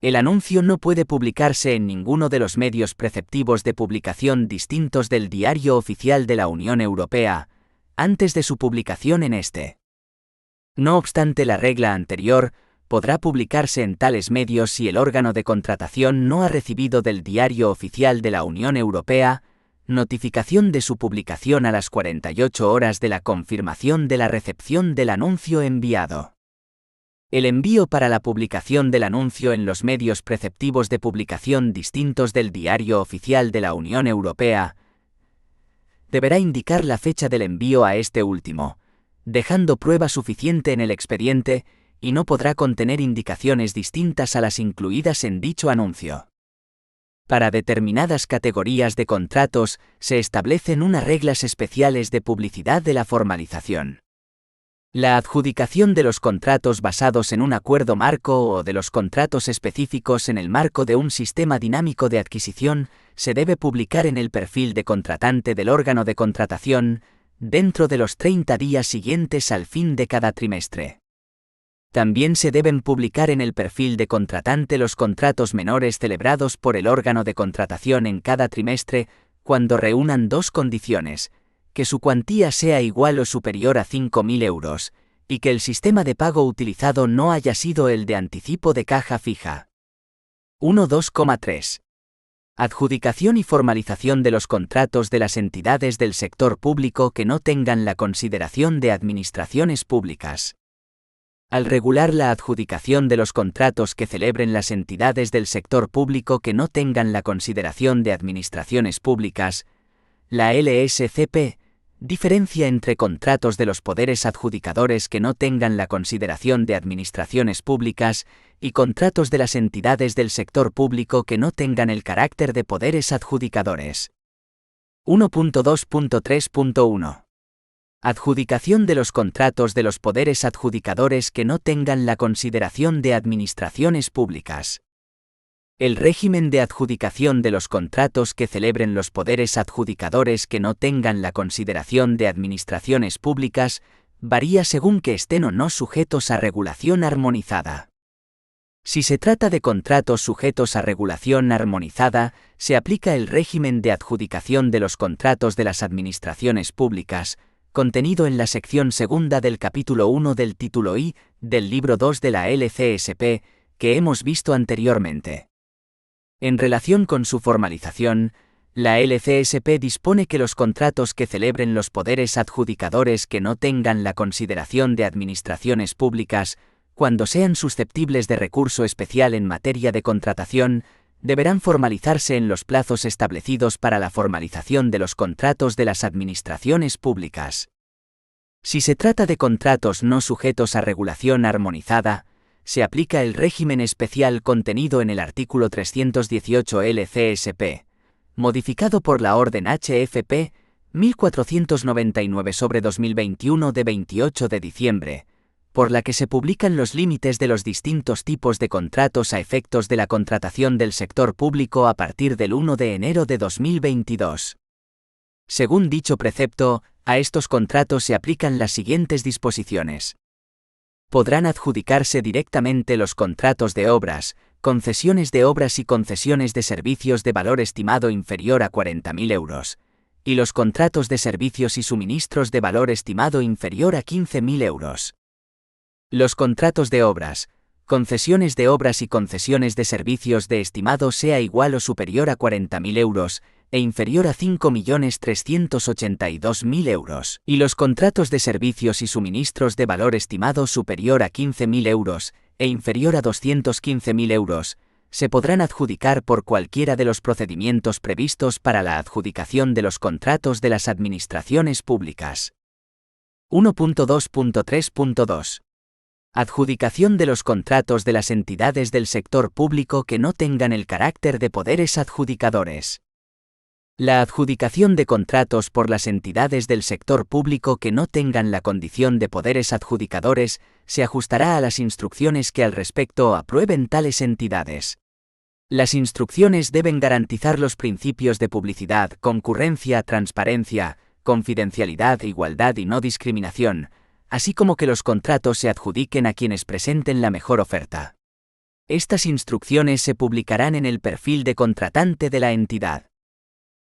El anuncio no puede publicarse en ninguno de los medios preceptivos de publicación distintos del Diario Oficial de la Unión Europea, antes de su publicación en este. No obstante, la regla anterior podrá publicarse en tales medios si el órgano de contratación no ha recibido del Diario Oficial de la Unión Europea notificación de su publicación a las 48 horas de la confirmación de la recepción del anuncio enviado. El envío para la publicación del anuncio en los medios preceptivos de publicación distintos del Diario Oficial de la Unión Europea deberá indicar la fecha del envío a este último, dejando prueba suficiente en el expediente, y no podrá contener indicaciones distintas a las incluidas en dicho anuncio. Para determinadas categorías de contratos se establecen unas reglas especiales de publicidad de la formalización. La adjudicación de los contratos basados en un acuerdo marco o de los contratos específicos en el marco de un sistema dinámico de adquisición se debe publicar en el perfil de contratante del órgano de contratación dentro de los 30 días siguientes al fin de cada trimestre. También se deben publicar en el perfil de contratante los contratos menores celebrados por el órgano de contratación en cada trimestre cuando reúnan dos condiciones: que su cuantía sea igual o superior a 5.000 euros, y que el sistema de pago utilizado no haya sido el de anticipo de caja fija. 1.2.3. Adjudicación y formalización de los contratos de las entidades del sector público que no tengan la consideración de administraciones públicas. Al regular la adjudicación de los contratos que celebren las entidades del sector público que no tengan la consideración de administraciones públicas, la LSCP diferencia entre contratos de los poderes adjudicadores que no tengan la consideración de administraciones públicas y contratos de las entidades del sector público que no tengan el carácter de poderes adjudicadores. 1.2.3.1. Adjudicación de los contratos de los poderes adjudicadores que no tengan la consideración de administraciones públicas. El régimen de adjudicación de los contratos que celebren los poderes adjudicadores que no tengan la consideración de administraciones públicas varía según que estén o no sujetos a regulación armonizada. Si se trata de contratos sujetos a regulación armonizada, se aplica el régimen de adjudicación de los contratos de las administraciones públicas, contenido en la sección segunda del capítulo 1 del título I del libro 2 de la LCSP, que hemos visto anteriormente. En relación con su formalización, la LCSP dispone que los contratos que celebren los poderes adjudicadores que no tengan la consideración de administraciones públicas, cuando sean susceptibles de recurso especial en materia de contratación, deberán formalizarse en los plazos establecidos para la formalización de los contratos de las administraciones públicas. Si se trata de contratos no sujetos a regulación armonizada, se aplica el régimen especial contenido en el artículo 318 LCSP, modificado por la Orden HFP 1499/2021 de 28 de diciembre, por la que se publican los límites de los distintos tipos de contratos a efectos de la contratación del sector público a partir del 1 de enero de 2022. Según dicho precepto, a estos contratos se aplican las siguientes disposiciones. Podrán adjudicarse directamente los contratos de obras, concesiones de obras y concesiones de servicios de valor estimado inferior a 40.000 euros, y los contratos de servicios y suministros de valor estimado inferior a 15.000 euros. Los contratos de obras, Concesiones de obras y concesiones de servicios de estimado sea igual o superior a 40.000 euros, e inferior a 5.382.000 euros, y los contratos de servicios y suministros de valor estimado superior a 15.000 euros, e inferior a 215.000 euros, se podrán adjudicar por cualquiera de los procedimientos previstos para la adjudicación de los contratos de las administraciones públicas. 1.2.3.2. Adjudicación de los contratos de las entidades del sector público que no tengan el carácter de poderes adjudicadores. La adjudicación de contratos por las entidades del sector público que no tengan la condición de poderes adjudicadores se ajustará a las instrucciones que al respecto aprueben tales entidades. Las instrucciones deben garantizar los principios de publicidad, concurrencia, transparencia, confidencialidad, igualdad y no discriminación, así como que los contratos se adjudiquen a quienes presenten la mejor oferta. Estas instrucciones se publicarán en el perfil de contratante de la entidad.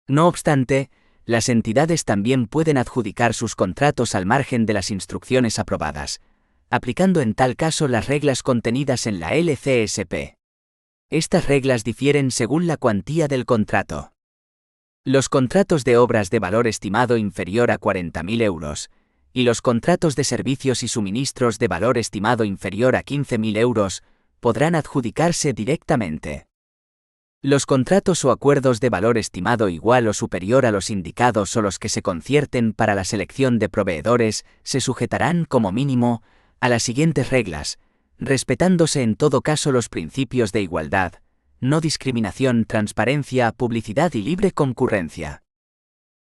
No obstante, las entidades también pueden adjudicar sus contratos al margen de las instrucciones aprobadas, aplicando en tal caso las reglas contenidas en la LCSP. Estas reglas difieren según la cuantía del contrato. Los contratos de obras de valor estimado inferior a 40.000 euros, y los contratos de servicios y suministros de valor estimado inferior a 15.000 euros, podrán adjudicarse directamente. Los contratos o acuerdos de valor estimado igual o superior a los indicados o los que se concierten para la selección de proveedores se sujetarán, como mínimo, a las siguientes reglas, respetándose en todo caso los principios de igualdad, no discriminación, transparencia, publicidad y libre concurrencia.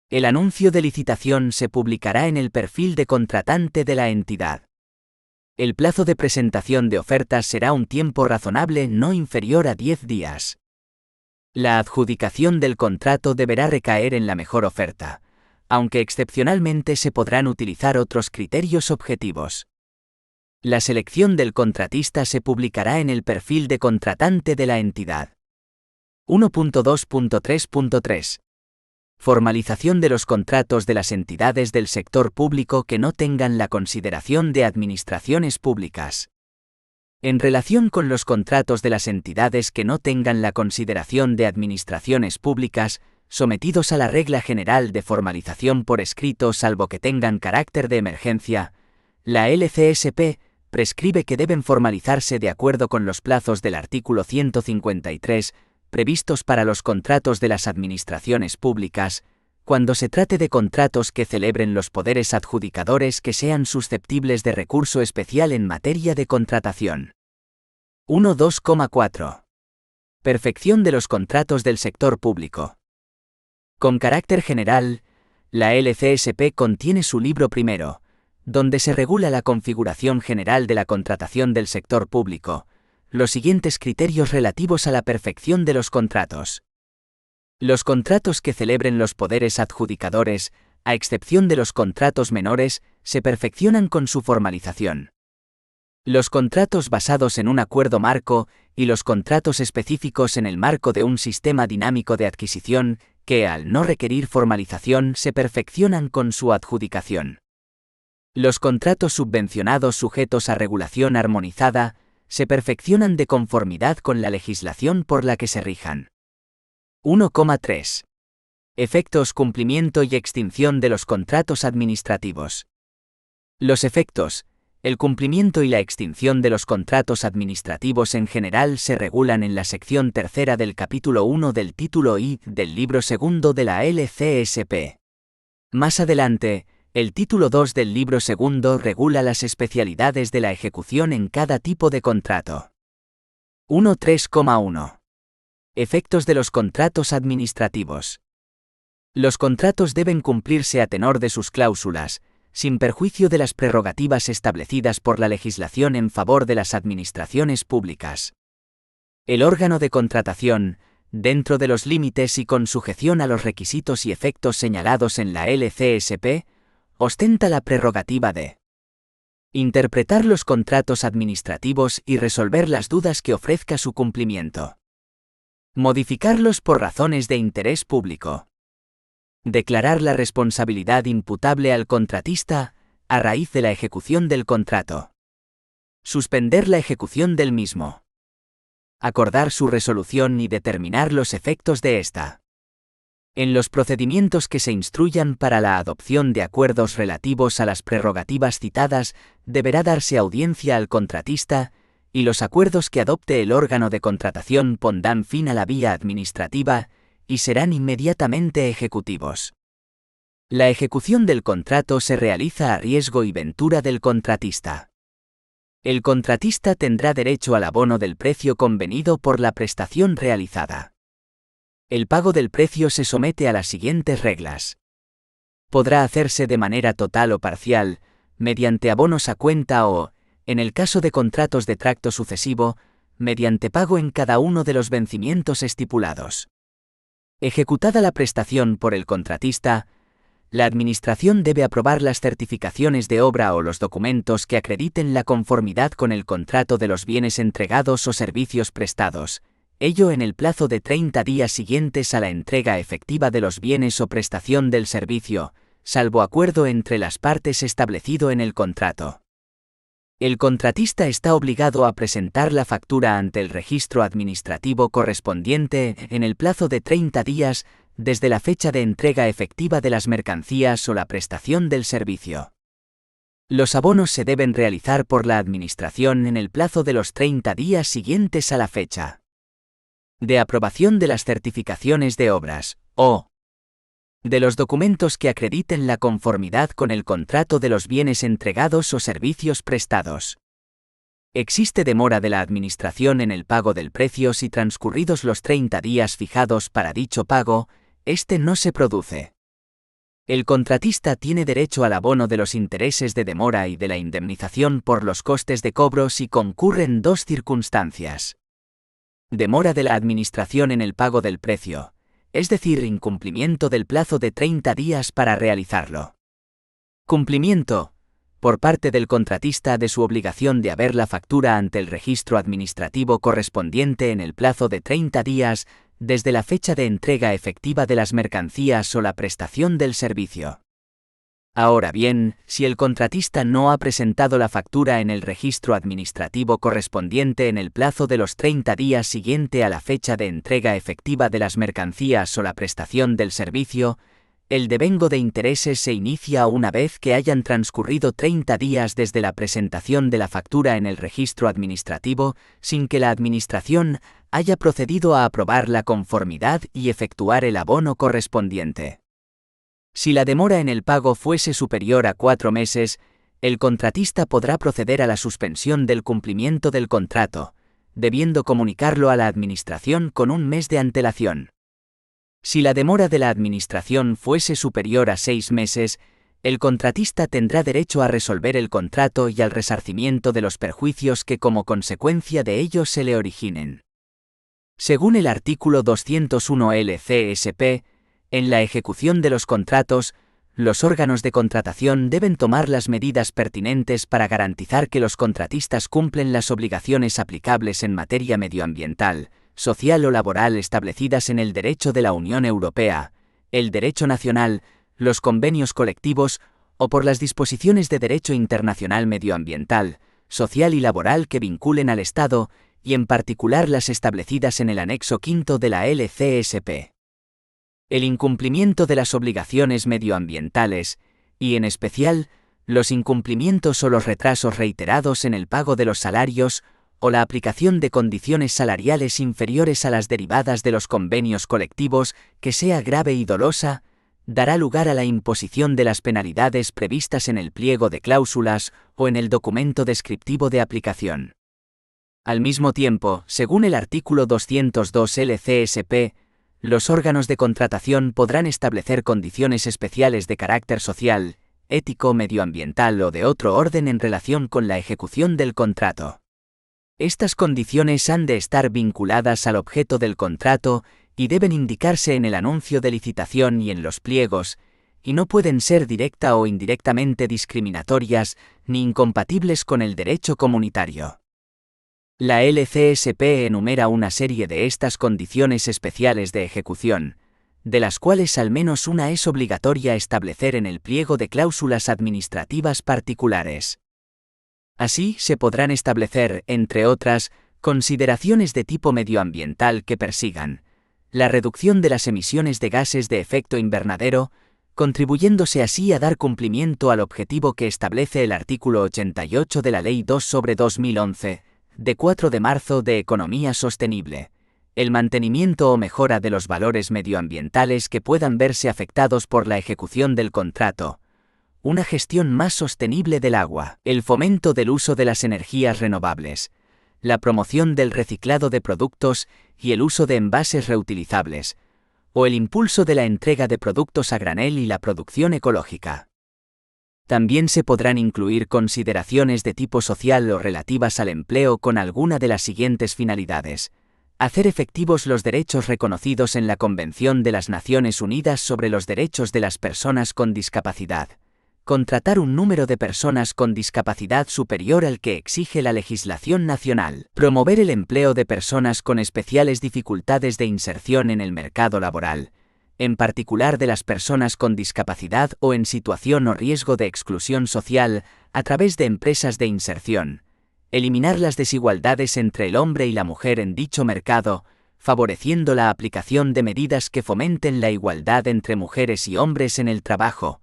El anuncio de licitación se publicará en el perfil de contratante de la entidad. El plazo de presentación de ofertas será un tiempo razonable no inferior a 10 días. La adjudicación del contrato deberá recaer en la mejor oferta, aunque excepcionalmente se podrán utilizar otros criterios objetivos. La selección del contratista se publicará en el perfil de contratante de la entidad. 1.2.3.3. Formalización de los contratos de las entidades del sector público que no tengan la consideración de administraciones públicas. En relación con los contratos de las entidades que no tengan la consideración de administraciones públicas, sometidos a la regla general de formalización por escrito salvo que tengan carácter de emergencia, la LCSP prescribe que deben formalizarse de acuerdo con los plazos del artículo 153, previstos para los contratos de las administraciones públicas, cuando se trate de contratos que celebren los poderes adjudicadores que sean susceptibles de recurso especial en materia de contratación. 1.2.4. Perfección de los contratos del sector público. Con carácter general, la LCSP contiene su libro primero, donde se regula la configuración general de la contratación del sector público, los siguientes criterios relativos a la perfección de los contratos. Los contratos que celebren los poderes adjudicadores, a excepción de los contratos menores, se perfeccionan con su formalización. Los contratos basados en un acuerdo marco y los contratos específicos en el marco de un sistema dinámico de adquisición, que al no requerir formalización se perfeccionan con su adjudicación. Los contratos subvencionados sujetos a regulación armonizada, se perfeccionan de conformidad con la legislación por la que se rijan. 1.3. Efectos, cumplimiento y extinción de los contratos administrativos. Los efectos, el cumplimiento y la extinción de los contratos administrativos en general se regulan en la sección tercera del capítulo 1 del título I del libro segundo de la LCSP. Más adelante, el título 2 del libro segundo regula las especialidades de la ejecución en cada tipo de contrato. 1.3.1. Efectos de los contratos administrativos. Los contratos deben cumplirse a tenor de sus cláusulas, sin perjuicio de las prerrogativas establecidas por la legislación en favor de las administraciones públicas. El órgano de contratación, dentro de los límites y con sujeción a los requisitos y efectos señalados en la LCSP, ostenta la prerrogativa de interpretar los contratos administrativos y resolver las dudas que ofrezca su cumplimiento. Modificarlos por razones de interés público. Declarar la responsabilidad imputable al contratista a raíz de la ejecución del contrato. Suspender la ejecución del mismo. Acordar su resolución y determinar los efectos de esta. En los procedimientos que se instruyan para la adopción de acuerdos relativos a las prerrogativas citadas, deberá darse audiencia al contratista, y los acuerdos que adopte el órgano de contratación pondrán fin a la vía administrativa y serán inmediatamente ejecutivos. La ejecución del contrato se realiza a riesgo y ventura del contratista. El contratista tendrá derecho al abono del precio convenido por la prestación realizada. El pago del precio se somete a las siguientes reglas. Podrá hacerse de manera total o parcial, mediante abonos a cuenta o, en el caso de contratos de tracto sucesivo, mediante pago en cada uno de los vencimientos estipulados. Ejecutada la prestación por el contratista, la Administración debe aprobar las certificaciones de obra o los documentos que acrediten la conformidad con el contrato de los bienes entregados o servicios prestados, ello en el plazo de 30 días siguientes a la entrega efectiva de los bienes o prestación del servicio, salvo acuerdo entre las partes establecido en el contrato. El contratista está obligado a presentar la factura ante el registro administrativo correspondiente en el plazo de 30 días desde la fecha de entrega efectiva de las mercancías o la prestación del servicio. Los abonos se deben realizar por la Administración en el plazo de los 30 días siguientes a la fecha de aprobación de las certificaciones de obras, o de los documentos que acrediten la conformidad con el contrato de los bienes entregados o servicios prestados. Existe demora de la Administración en el pago del precio si transcurridos los 30 días fijados para dicho pago, este no se produce. El contratista tiene derecho al abono de los intereses de demora y de la indemnización por los costes de cobro si concurren dos circunstancias. Demora de la Administración en el pago del precio, es decir, incumplimiento del plazo de 30 días para realizarlo. Cumplimiento, por parte del contratista de su obligación de haber la factura ante el registro administrativo correspondiente en el plazo de 30 días desde la fecha de entrega efectiva de las mercancías o la prestación del servicio. Ahora bien, si el contratista no ha presentado la factura en el registro administrativo correspondiente en el plazo de los 30 días siguiente a la fecha de entrega efectiva de las mercancías o la prestación del servicio, el devengo de intereses se inicia una vez que hayan transcurrido 30 días desde la presentación de la factura en el registro administrativo, sin que la Administración haya procedido a aprobar la conformidad y efectuar el abono correspondiente. Si la demora en el pago fuese superior a 4 meses, el contratista podrá proceder a la suspensión del cumplimiento del contrato, debiendo comunicarlo a la Administración con un mes de antelación. Si la demora de la Administración fuese superior a 6 meses, el contratista tendrá derecho a resolver el contrato y al resarcimiento de los perjuicios que como consecuencia de ello se le originen. Según el artículo 201 LCSP, en la ejecución de los contratos, los órganos de contratación deben tomar las medidas pertinentes para garantizar que los contratistas cumplen las obligaciones aplicables en materia medioambiental, social o laboral establecidas en el derecho de la Unión Europea, el derecho nacional, los convenios colectivos o por las disposiciones de derecho internacional medioambiental, social y laboral que vinculen al Estado, y en particular las establecidas en el anexo V de la LCSP. El incumplimiento de las obligaciones medioambientales, y en especial, los incumplimientos o los retrasos reiterados en el pago de los salarios, o la aplicación de condiciones salariales inferiores a las derivadas de los convenios colectivos, que sea grave y dolosa, dará lugar a la imposición de las penalidades previstas en el pliego de cláusulas o en el documento descriptivo de aplicación. Al mismo tiempo, según el artículo 202 LCSP, los órganos de contratación podrán establecer condiciones especiales de carácter social, ético, medioambiental o de otro orden en relación con la ejecución del contrato. Estas condiciones han de estar vinculadas al objeto del contrato y deben indicarse en el anuncio de licitación y en los pliegos, y no pueden ser directa o indirectamente discriminatorias ni incompatibles con el derecho comunitario. La LCSP enumera una serie de estas condiciones especiales de ejecución, de las cuales al menos una es obligatoria establecer en el pliego de cláusulas administrativas particulares. Así, se podrán establecer, entre otras, consideraciones de tipo medioambiental que persigan la reducción de las emisiones de gases de efecto invernadero, contribuyéndose así a dar cumplimiento al objetivo que establece el artículo 88 de la Ley 2/2011, de 4 de marzo de Economía Sostenible, el mantenimiento o mejora de los valores medioambientales que puedan verse afectados por la ejecución del contrato, una gestión más sostenible del agua, el fomento del uso de las energías renovables, la promoción del reciclado de productos y el uso de envases reutilizables, o el impulso de la entrega de productos a granel y la producción ecológica. También se podrán incluir consideraciones de tipo social o relativas al empleo con alguna de las siguientes finalidades: hacer efectivos los derechos reconocidos en la Convención de las Naciones Unidas sobre los Derechos de las Personas con Discapacidad, contratar un número de personas con discapacidad superior al que exige la legislación nacional, promover el empleo de personas con especiales dificultades de inserción en el mercado laboral, en particular de las personas con discapacidad o en situación o riesgo de exclusión social, a través de empresas de inserción, eliminar las desigualdades entre el hombre y la mujer en dicho mercado, favoreciendo la aplicación de medidas que fomenten la igualdad entre mujeres y hombres en el trabajo,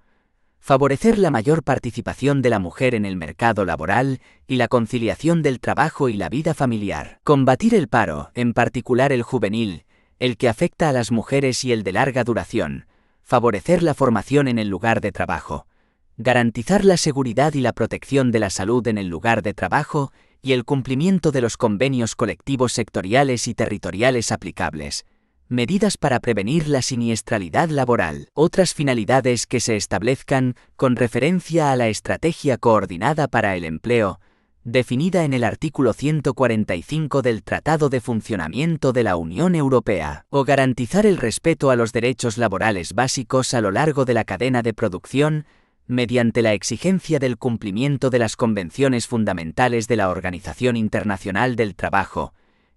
favorecer la mayor participación de la mujer en el mercado laboral y la conciliación del trabajo y la vida familiar. Combatir el paro, en particular el juvenil, el que afecta a las mujeres y el de larga duración. Favorecer la formación en el lugar de trabajo. Garantizar la seguridad y la protección de la salud en el lugar de trabajo y el cumplimiento de los convenios colectivos sectoriales y territoriales aplicables. Medidas para prevenir la siniestralidad laboral. Otras finalidades que se establezcan con referencia a la Estrategia Coordinada para el Empleo, definida en el artículo 145 del Tratado de Funcionamiento de la Unión Europea, o garantizar el respeto a los derechos laborales básicos a lo largo de la cadena de producción, mediante la exigencia del cumplimiento de las convenciones fundamentales de la Organización Internacional del Trabajo,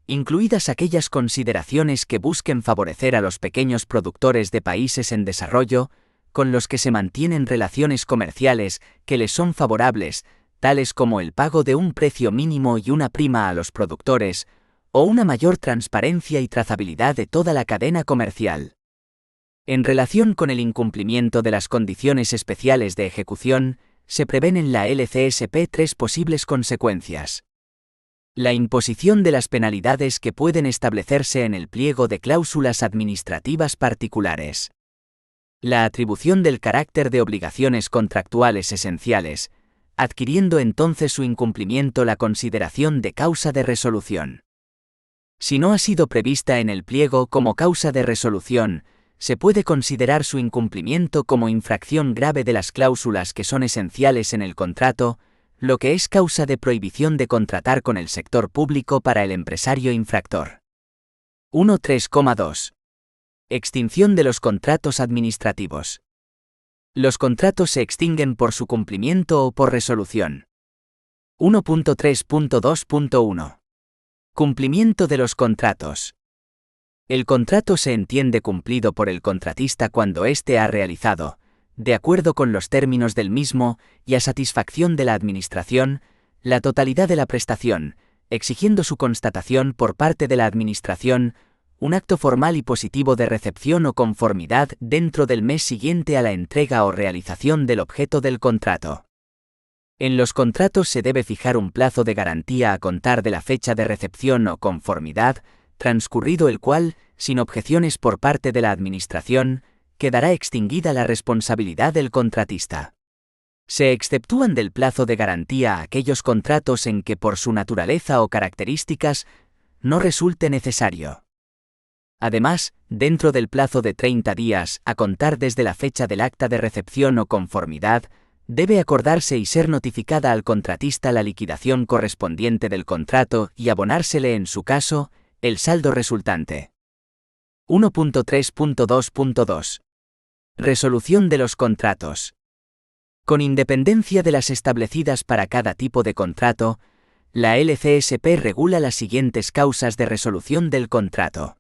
incluidas aquellas consideraciones que busquen favorecer a los pequeños productores de países en desarrollo, con los que se mantienen relaciones comerciales que les son favorables, tales como el pago de un precio mínimo y una prima a los productores, o una mayor transparencia y trazabilidad de toda la cadena comercial. En relación con el incumplimiento de las condiciones especiales de ejecución, se prevén en la LCSP 3 posibles consecuencias. La imposición de las penalidades que pueden establecerse en el pliego de cláusulas administrativas particulares. La atribución del carácter de obligaciones contractuales esenciales, adquiriendo entonces su incumplimiento la consideración de causa de resolución. Si no ha sido prevista en el pliego como causa de resolución, se puede considerar su incumplimiento como infracción grave de las cláusulas que son esenciales en el contrato, lo que es causa de prohibición de contratar con el sector público para el empresario infractor. 1.3.2. Extinción de los contratos administrativos. Los contratos se extinguen por su cumplimiento o por resolución. 1.3.2.1. Cumplimiento de los contratos. El contrato se entiende cumplido por el contratista cuando éste ha realizado, de acuerdo con los términos del mismo y a satisfacción de la Administración, la totalidad de la prestación, exigiendo su constatación por parte de la Administración, un acto formal y positivo de recepción o conformidad dentro del mes siguiente a la entrega o realización del objeto del contrato. En los contratos se debe fijar un plazo de garantía a contar de la fecha de recepción o conformidad, transcurrido el cual, sin objeciones por parte de la Administración, quedará extinguida la responsabilidad del contratista. Se exceptúan del plazo de garantía aquellos contratos en que por su naturaleza o características no resulte necesario. Además, dentro del plazo de 30 días, a contar desde la fecha del acta de recepción o conformidad, debe acordarse y ser notificada al contratista la liquidación correspondiente del contrato y abonársele en su caso, el saldo resultante. 1.3.2.2. Resolución de los contratos. Con independencia de las establecidas para cada tipo de contrato, la LCSP regula las siguientes causas de resolución del contrato.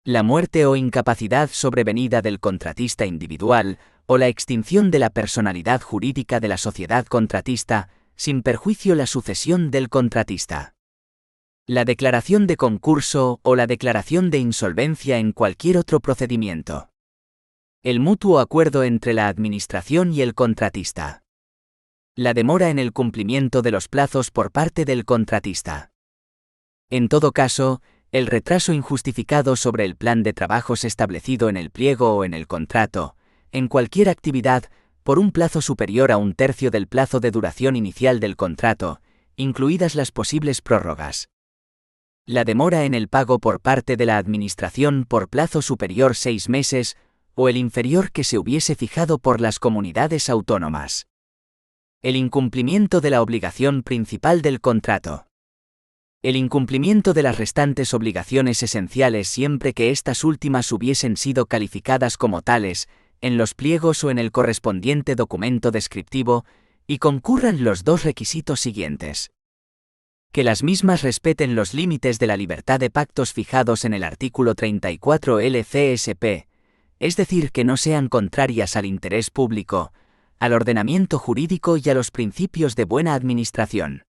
La muerte o incapacidad sobrevenida del contratista individual, o la extinción de la personalidad jurídica de la sociedad contratista, sin perjuicio la sucesión del contratista. La declaración de concurso o la declaración de insolvencia en cualquier otro procedimiento. El mutuo acuerdo entre la administración y el contratista. La demora en el cumplimiento de los plazos por parte del contratista. En todo caso, el retraso injustificado sobre el plan de trabajos establecido en el pliego o en el contrato, en cualquier actividad, por un plazo superior a un tercio del plazo de duración inicial del contrato, incluidas las posibles prórrogas. La demora en el pago por parte de la Administración por plazo superior a 6 meses, o el inferior que se hubiese fijado por las comunidades autónomas. El incumplimiento de la obligación principal del contrato. El incumplimiento de las restantes obligaciones esenciales siempre que estas últimas hubiesen sido calificadas como tales, en los pliegos o en el correspondiente documento descriptivo, y concurran los dos requisitos siguientes. Que las mismas respeten los límites de la libertad de pactos fijados en el artículo 34 LCSP, es decir, que no sean contrarias al interés público, al ordenamiento jurídico y a los principios de buena administración.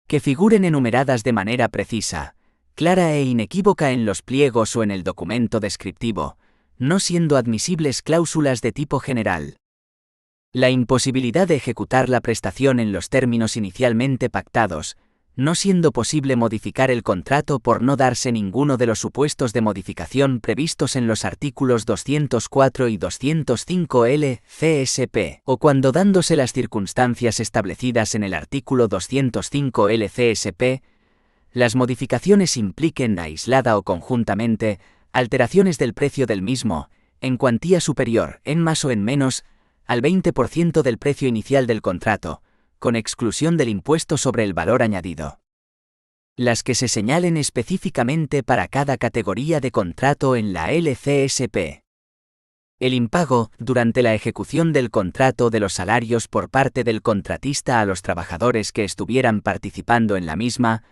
Que figuren enumeradas de manera precisa, clara e inequívoca en los pliegos o en el documento descriptivo, no siendo admisibles cláusulas de tipo general. La imposibilidad de ejecutar la prestación en los términos inicialmente pactados, no siendo posible modificar el contrato por no darse ninguno de los supuestos de modificación previstos en los artículos 204 y 205 LCSP, o cuando dándose las circunstancias establecidas en el artículo 205 LCSP, las modificaciones impliquen aislada o conjuntamente alteraciones del precio del mismo, en cuantía superior, en más o en menos, al 20% del precio inicial del contrato, con exclusión del impuesto sobre el valor añadido. Las que se señalen específicamente para cada categoría de contrato en la LCSP. El impago, durante la ejecución del contrato de los salarios por parte del contratista a los trabajadores que estuvieran participando en la misma,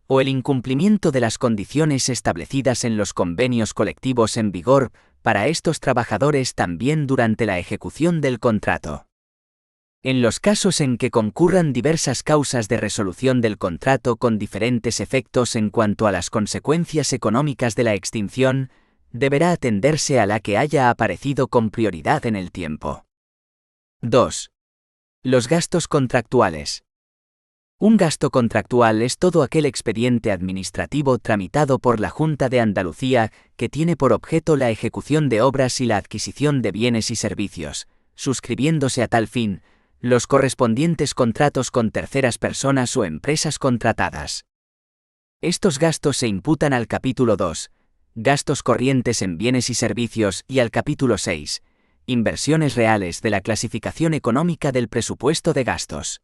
o el incumplimiento de las condiciones establecidas en los convenios colectivos en vigor para estos trabajadores también durante la ejecución del contrato. En los casos en que concurran diversas causas de resolución del contrato con diferentes efectos en cuanto a las consecuencias económicas de la extinción, deberá atenderse a la que haya aparecido con prioridad en el tiempo. 2. Los gastos contractuales. Un gasto contractual es todo aquel expediente administrativo tramitado por la Junta de Andalucía que tiene por objeto la ejecución de obras y la adquisición de bienes y servicios, suscribiéndose a tal fin los correspondientes contratos con terceras personas o empresas contratadas. Estos gastos se imputan al capítulo 2, gastos corrientes en bienes y servicios, y al capítulo 6, inversiones reales, de la clasificación económica del presupuesto de gastos.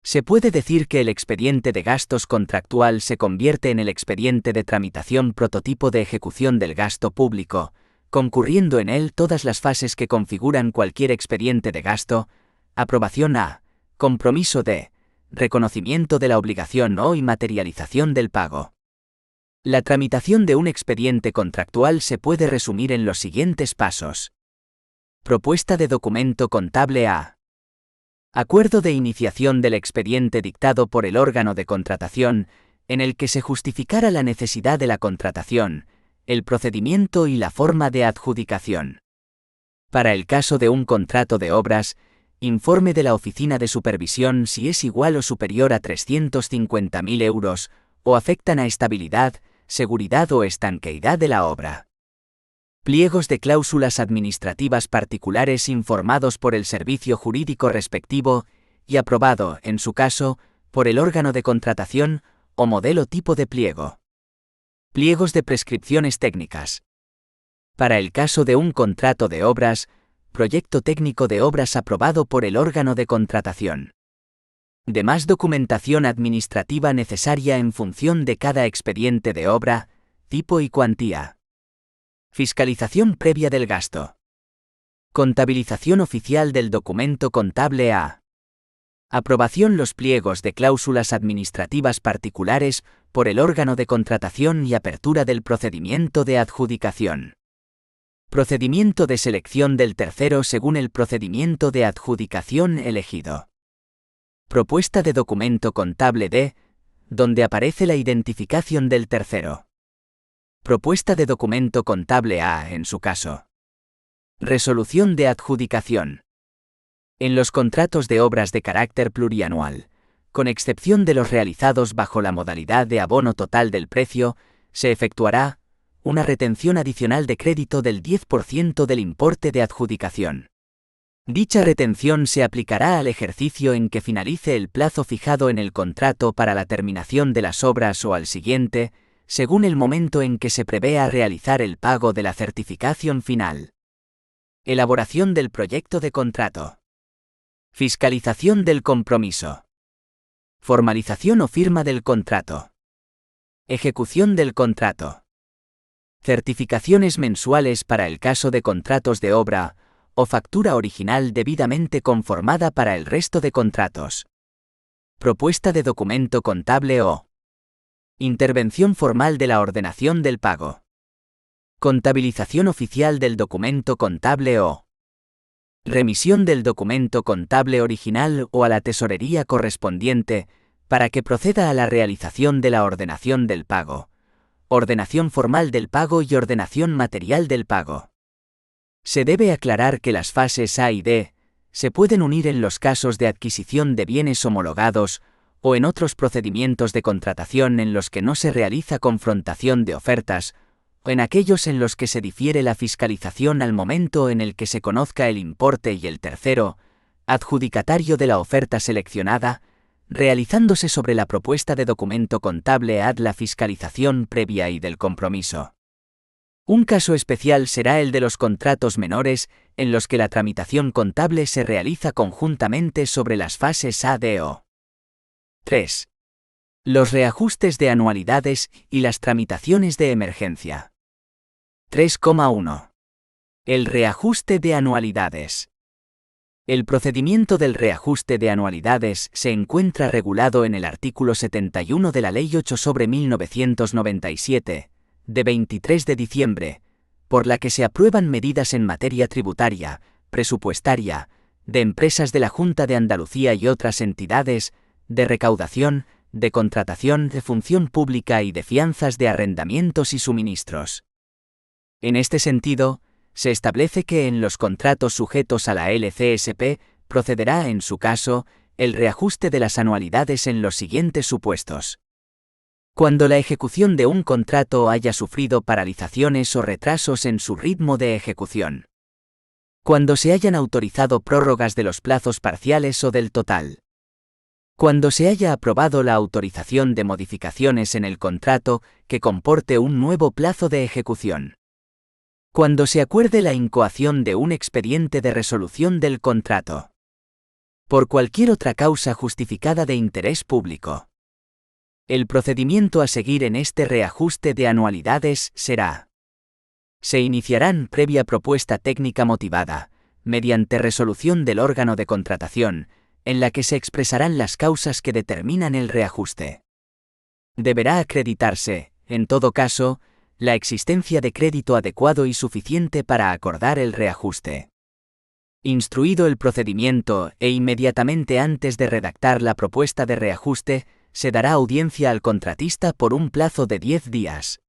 Se puede decir que el expediente de gastos contractual se convierte en el expediente de tramitación prototipo de ejecución del gasto público, concurriendo en él todas las fases que configuran cualquier expediente de gasto: aprobación a, compromiso de, reconocimiento de la obligación o y materialización del pago. La tramitación de un expediente contractual se puede resumir en los siguientes pasos. Propuesta de documento contable a. Acuerdo de iniciación del expediente dictado por el órgano de contratación, en el que se justificara la necesidad de la contratación, el procedimiento y la forma de adjudicación. Para el caso de un contrato de obras, informe de la Oficina de Supervisión si es igual o superior a 350.000 euros, o afectan a estabilidad, seguridad o estanqueidad de la obra. Pliegos de cláusulas administrativas particulares informados por el servicio jurídico respectivo y aprobado, en su caso, por el órgano de contratación o modelo tipo de pliego. Pliegos de prescripciones técnicas. Para el caso de un contrato de obras, proyecto técnico de obras aprobado por el órgano de contratación. Demás documentación administrativa necesaria en función de cada expediente de obra, tipo y cuantía. Fiscalización previa del gasto. Contabilización oficial del documento contable a. Aprobación los pliegos de cláusulas administrativas particulares por el órgano de contratación y apertura del procedimiento de adjudicación. Procedimiento de selección del tercero según el procedimiento de adjudicación elegido. Propuesta de documento contable D, donde aparece la identificación del tercero. Propuesta de documento contable A en su caso. Resolución de adjudicación. En los contratos de obras de carácter plurianual, con excepción de los realizados bajo la modalidad de abono total del precio, se efectuará una retención adicional de crédito del 10% del importe de adjudicación. Dicha retención se aplicará al ejercicio en que finalice el plazo fijado en el contrato para la terminación de las obras o al siguiente, según el momento en que se prevea realizar el pago de la certificación final. Elaboración del proyecto de contrato. Fiscalización del compromiso. Formalización o firma del contrato. Ejecución del contrato. Certificaciones mensuales para el caso de contratos de obra, o factura original debidamente conformada para el resto de contratos. Propuesta de documento contable o intervención formal de la ordenación del pago. Contabilización oficial del documento contable o remisión del documento contable original o a la tesorería correspondiente para que proceda a la realización de la ordenación del pago, ordenación formal del pago y ordenación material del pago. Se debe aclarar que las fases A y D se pueden unir en los casos de adquisición de bienes homologados o en otros procedimientos de contratación en los que no se realiza confrontación de ofertas, o en aquellos en los que se difiere la fiscalización al momento en el que se conozca el importe y el tercero, adjudicatario de la oferta seleccionada, realizándose sobre la propuesta de documento contable ad la fiscalización previa y del compromiso. Un caso especial será el de los contratos menores, en los que la tramitación contable se realiza conjuntamente sobre las fases A, D o 3. Los reajustes de anualidades y las tramitaciones de emergencia. 3,1. El reajuste de anualidades. El procedimiento del reajuste de anualidades se encuentra regulado en el artículo 71 de la Ley 8/1997, de 23 de diciembre, por la que se aprueban medidas en materia tributaria, presupuestaria, de empresas de la Junta de Andalucía y otras entidades, de recaudación, de contratación de función pública y de fianzas de arrendamientos y suministros. En este sentido, se establece que en los contratos sujetos a la LCSP procederá, en su caso, el reajuste de las anualidades en los siguientes supuestos. Cuando la ejecución de un contrato haya sufrido paralizaciones o retrasos en su ritmo de ejecución. Cuando se hayan autorizado prórrogas de los plazos parciales o del total. Cuando se haya aprobado la autorización de modificaciones en el contrato que comporte un nuevo plazo de ejecución. Cuando se acuerde la incoación de un expediente de resolución del contrato. Por cualquier otra causa justificada de interés público. El procedimiento a seguir en este reajuste de anualidades será: se iniciarán previa propuesta técnica motivada, mediante resolución del órgano de contratación, en la que se expresarán las causas que determinan el reajuste. Deberá acreditarse, en todo caso, la existencia de crédito adecuado y suficiente para acordar el reajuste. Instruido el procedimiento e inmediatamente antes de redactar la propuesta de reajuste, se dará audiencia al contratista por un plazo de 10 días.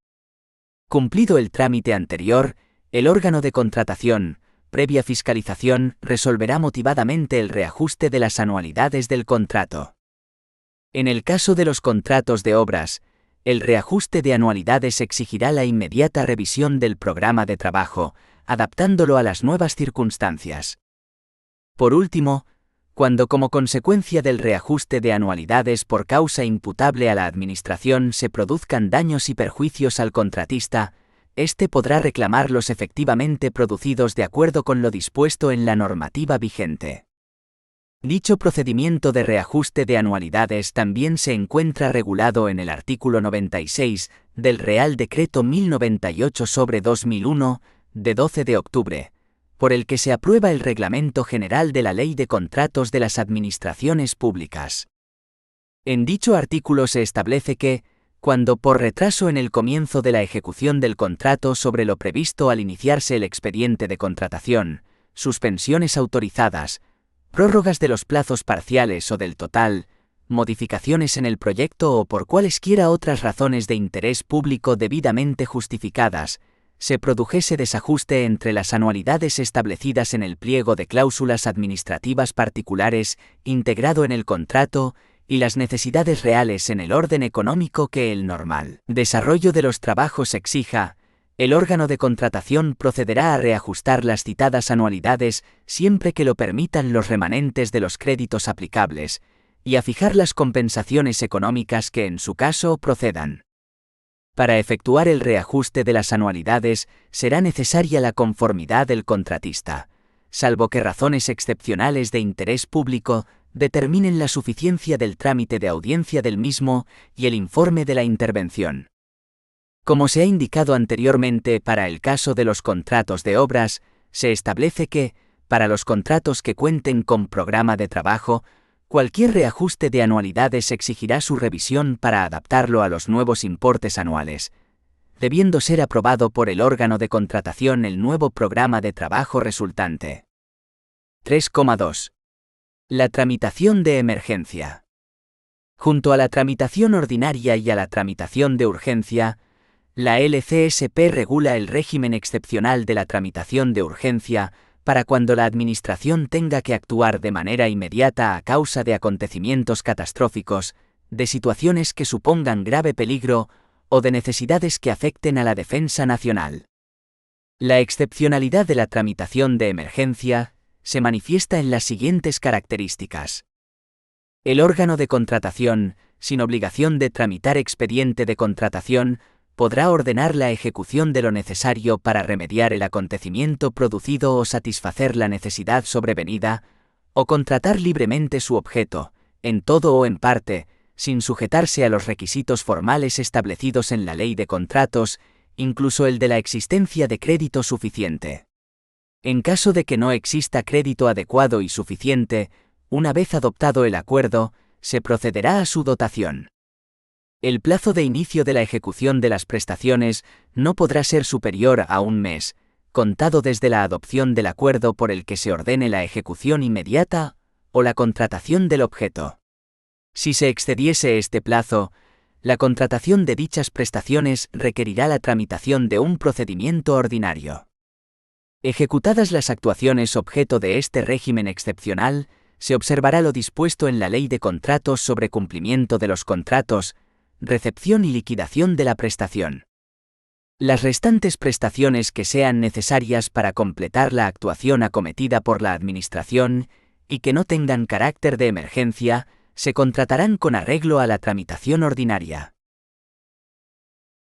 Cumplido el trámite anterior, el órgano de contratación, previa fiscalización, resolverá motivadamente el reajuste de las anualidades del contrato. En el caso de los contratos de obras, el reajuste de anualidades exigirá la inmediata revisión del programa de trabajo, adaptándolo a las nuevas circunstancias. Por último, cuando como consecuencia del reajuste de anualidades por causa imputable a la Administración se produzcan daños y perjuicios al contratista, éste podrá reclamarlos efectivamente producidos de acuerdo con lo dispuesto en la normativa vigente. Dicho procedimiento de reajuste de anualidades también se encuentra regulado en el artículo 96 del Real Decreto 1098/2001, de 12 de octubre, por el que se aprueba el Reglamento General de la Ley de Contratos de las Administraciones Públicas. En dicho artículo se establece que, cuando por retraso en el comienzo de la ejecución del contrato sobre lo previsto al iniciarse el expediente de contratación, suspensiones autorizadas, prórrogas de los plazos parciales o del total, modificaciones en el proyecto o por cualesquiera otras razones de interés público debidamente justificadas, se produjese desajuste entre las anualidades establecidas en el pliego de cláusulas administrativas particulares integrado en el contrato y las necesidades reales en el orden económico que el normal desarrollo de los trabajos exija, el órgano de contratación procederá a reajustar las citadas anualidades siempre que lo permitan los remanentes de los créditos aplicables, y a fijar las compensaciones económicas que en su caso procedan. Para efectuar el reajuste de las anualidades será necesaria la conformidad del contratista, salvo que razones excepcionales de interés público determinen la suficiencia del trámite de audiencia del mismo y el informe de la intervención. Como se ha indicado anteriormente para el caso de los contratos de obras, se establece que, para los contratos que cuenten con programa de trabajo, cualquier reajuste de anualidades exigirá su revisión para adaptarlo a los nuevos importes anuales, debiendo ser aprobado por el órgano de contratación el nuevo programa de trabajo resultante. 3,2. La tramitación de emergencia. Junto a la tramitación ordinaria y a la tramitación de urgencia, la LCSP regula el régimen excepcional de la tramitación de urgencia para cuando la Administración tenga que actuar de manera inmediata a causa de acontecimientos catastróficos, de situaciones que supongan grave peligro o de necesidades que afecten a la defensa nacional. La excepcionalidad de la tramitación de emergencia se manifiesta en las siguientes características. El órgano de contratación, sin obligación de tramitar expediente de contratación, podrá ordenar la ejecución de lo necesario para remediar el acontecimiento producido o satisfacer la necesidad sobrevenida, o contratar libremente su objeto, en todo o en parte, sin sujetarse a los requisitos formales establecidos en la Ley de Contratos, incluso el de la existencia de crédito suficiente. En caso de que no exista crédito adecuado y suficiente, una vez adoptado el acuerdo, se procederá a su dotación. El plazo de inicio de la ejecución de las prestaciones no podrá ser superior a un mes, contado desde la adopción del acuerdo por el que se ordene la ejecución inmediata o la contratación del objeto. Si se excediese este plazo, la contratación de dichas prestaciones requerirá la tramitación de un procedimiento ordinario. Ejecutadas las actuaciones objeto de este régimen excepcional, se observará lo dispuesto en la Ley de Contratos sobre cumplimiento de los contratos, recepción y liquidación de la prestación. Las restantes prestaciones que sean necesarias para completar la actuación acometida por la Administración y que no tengan carácter de emergencia, se contratarán con arreglo a la tramitación ordinaria.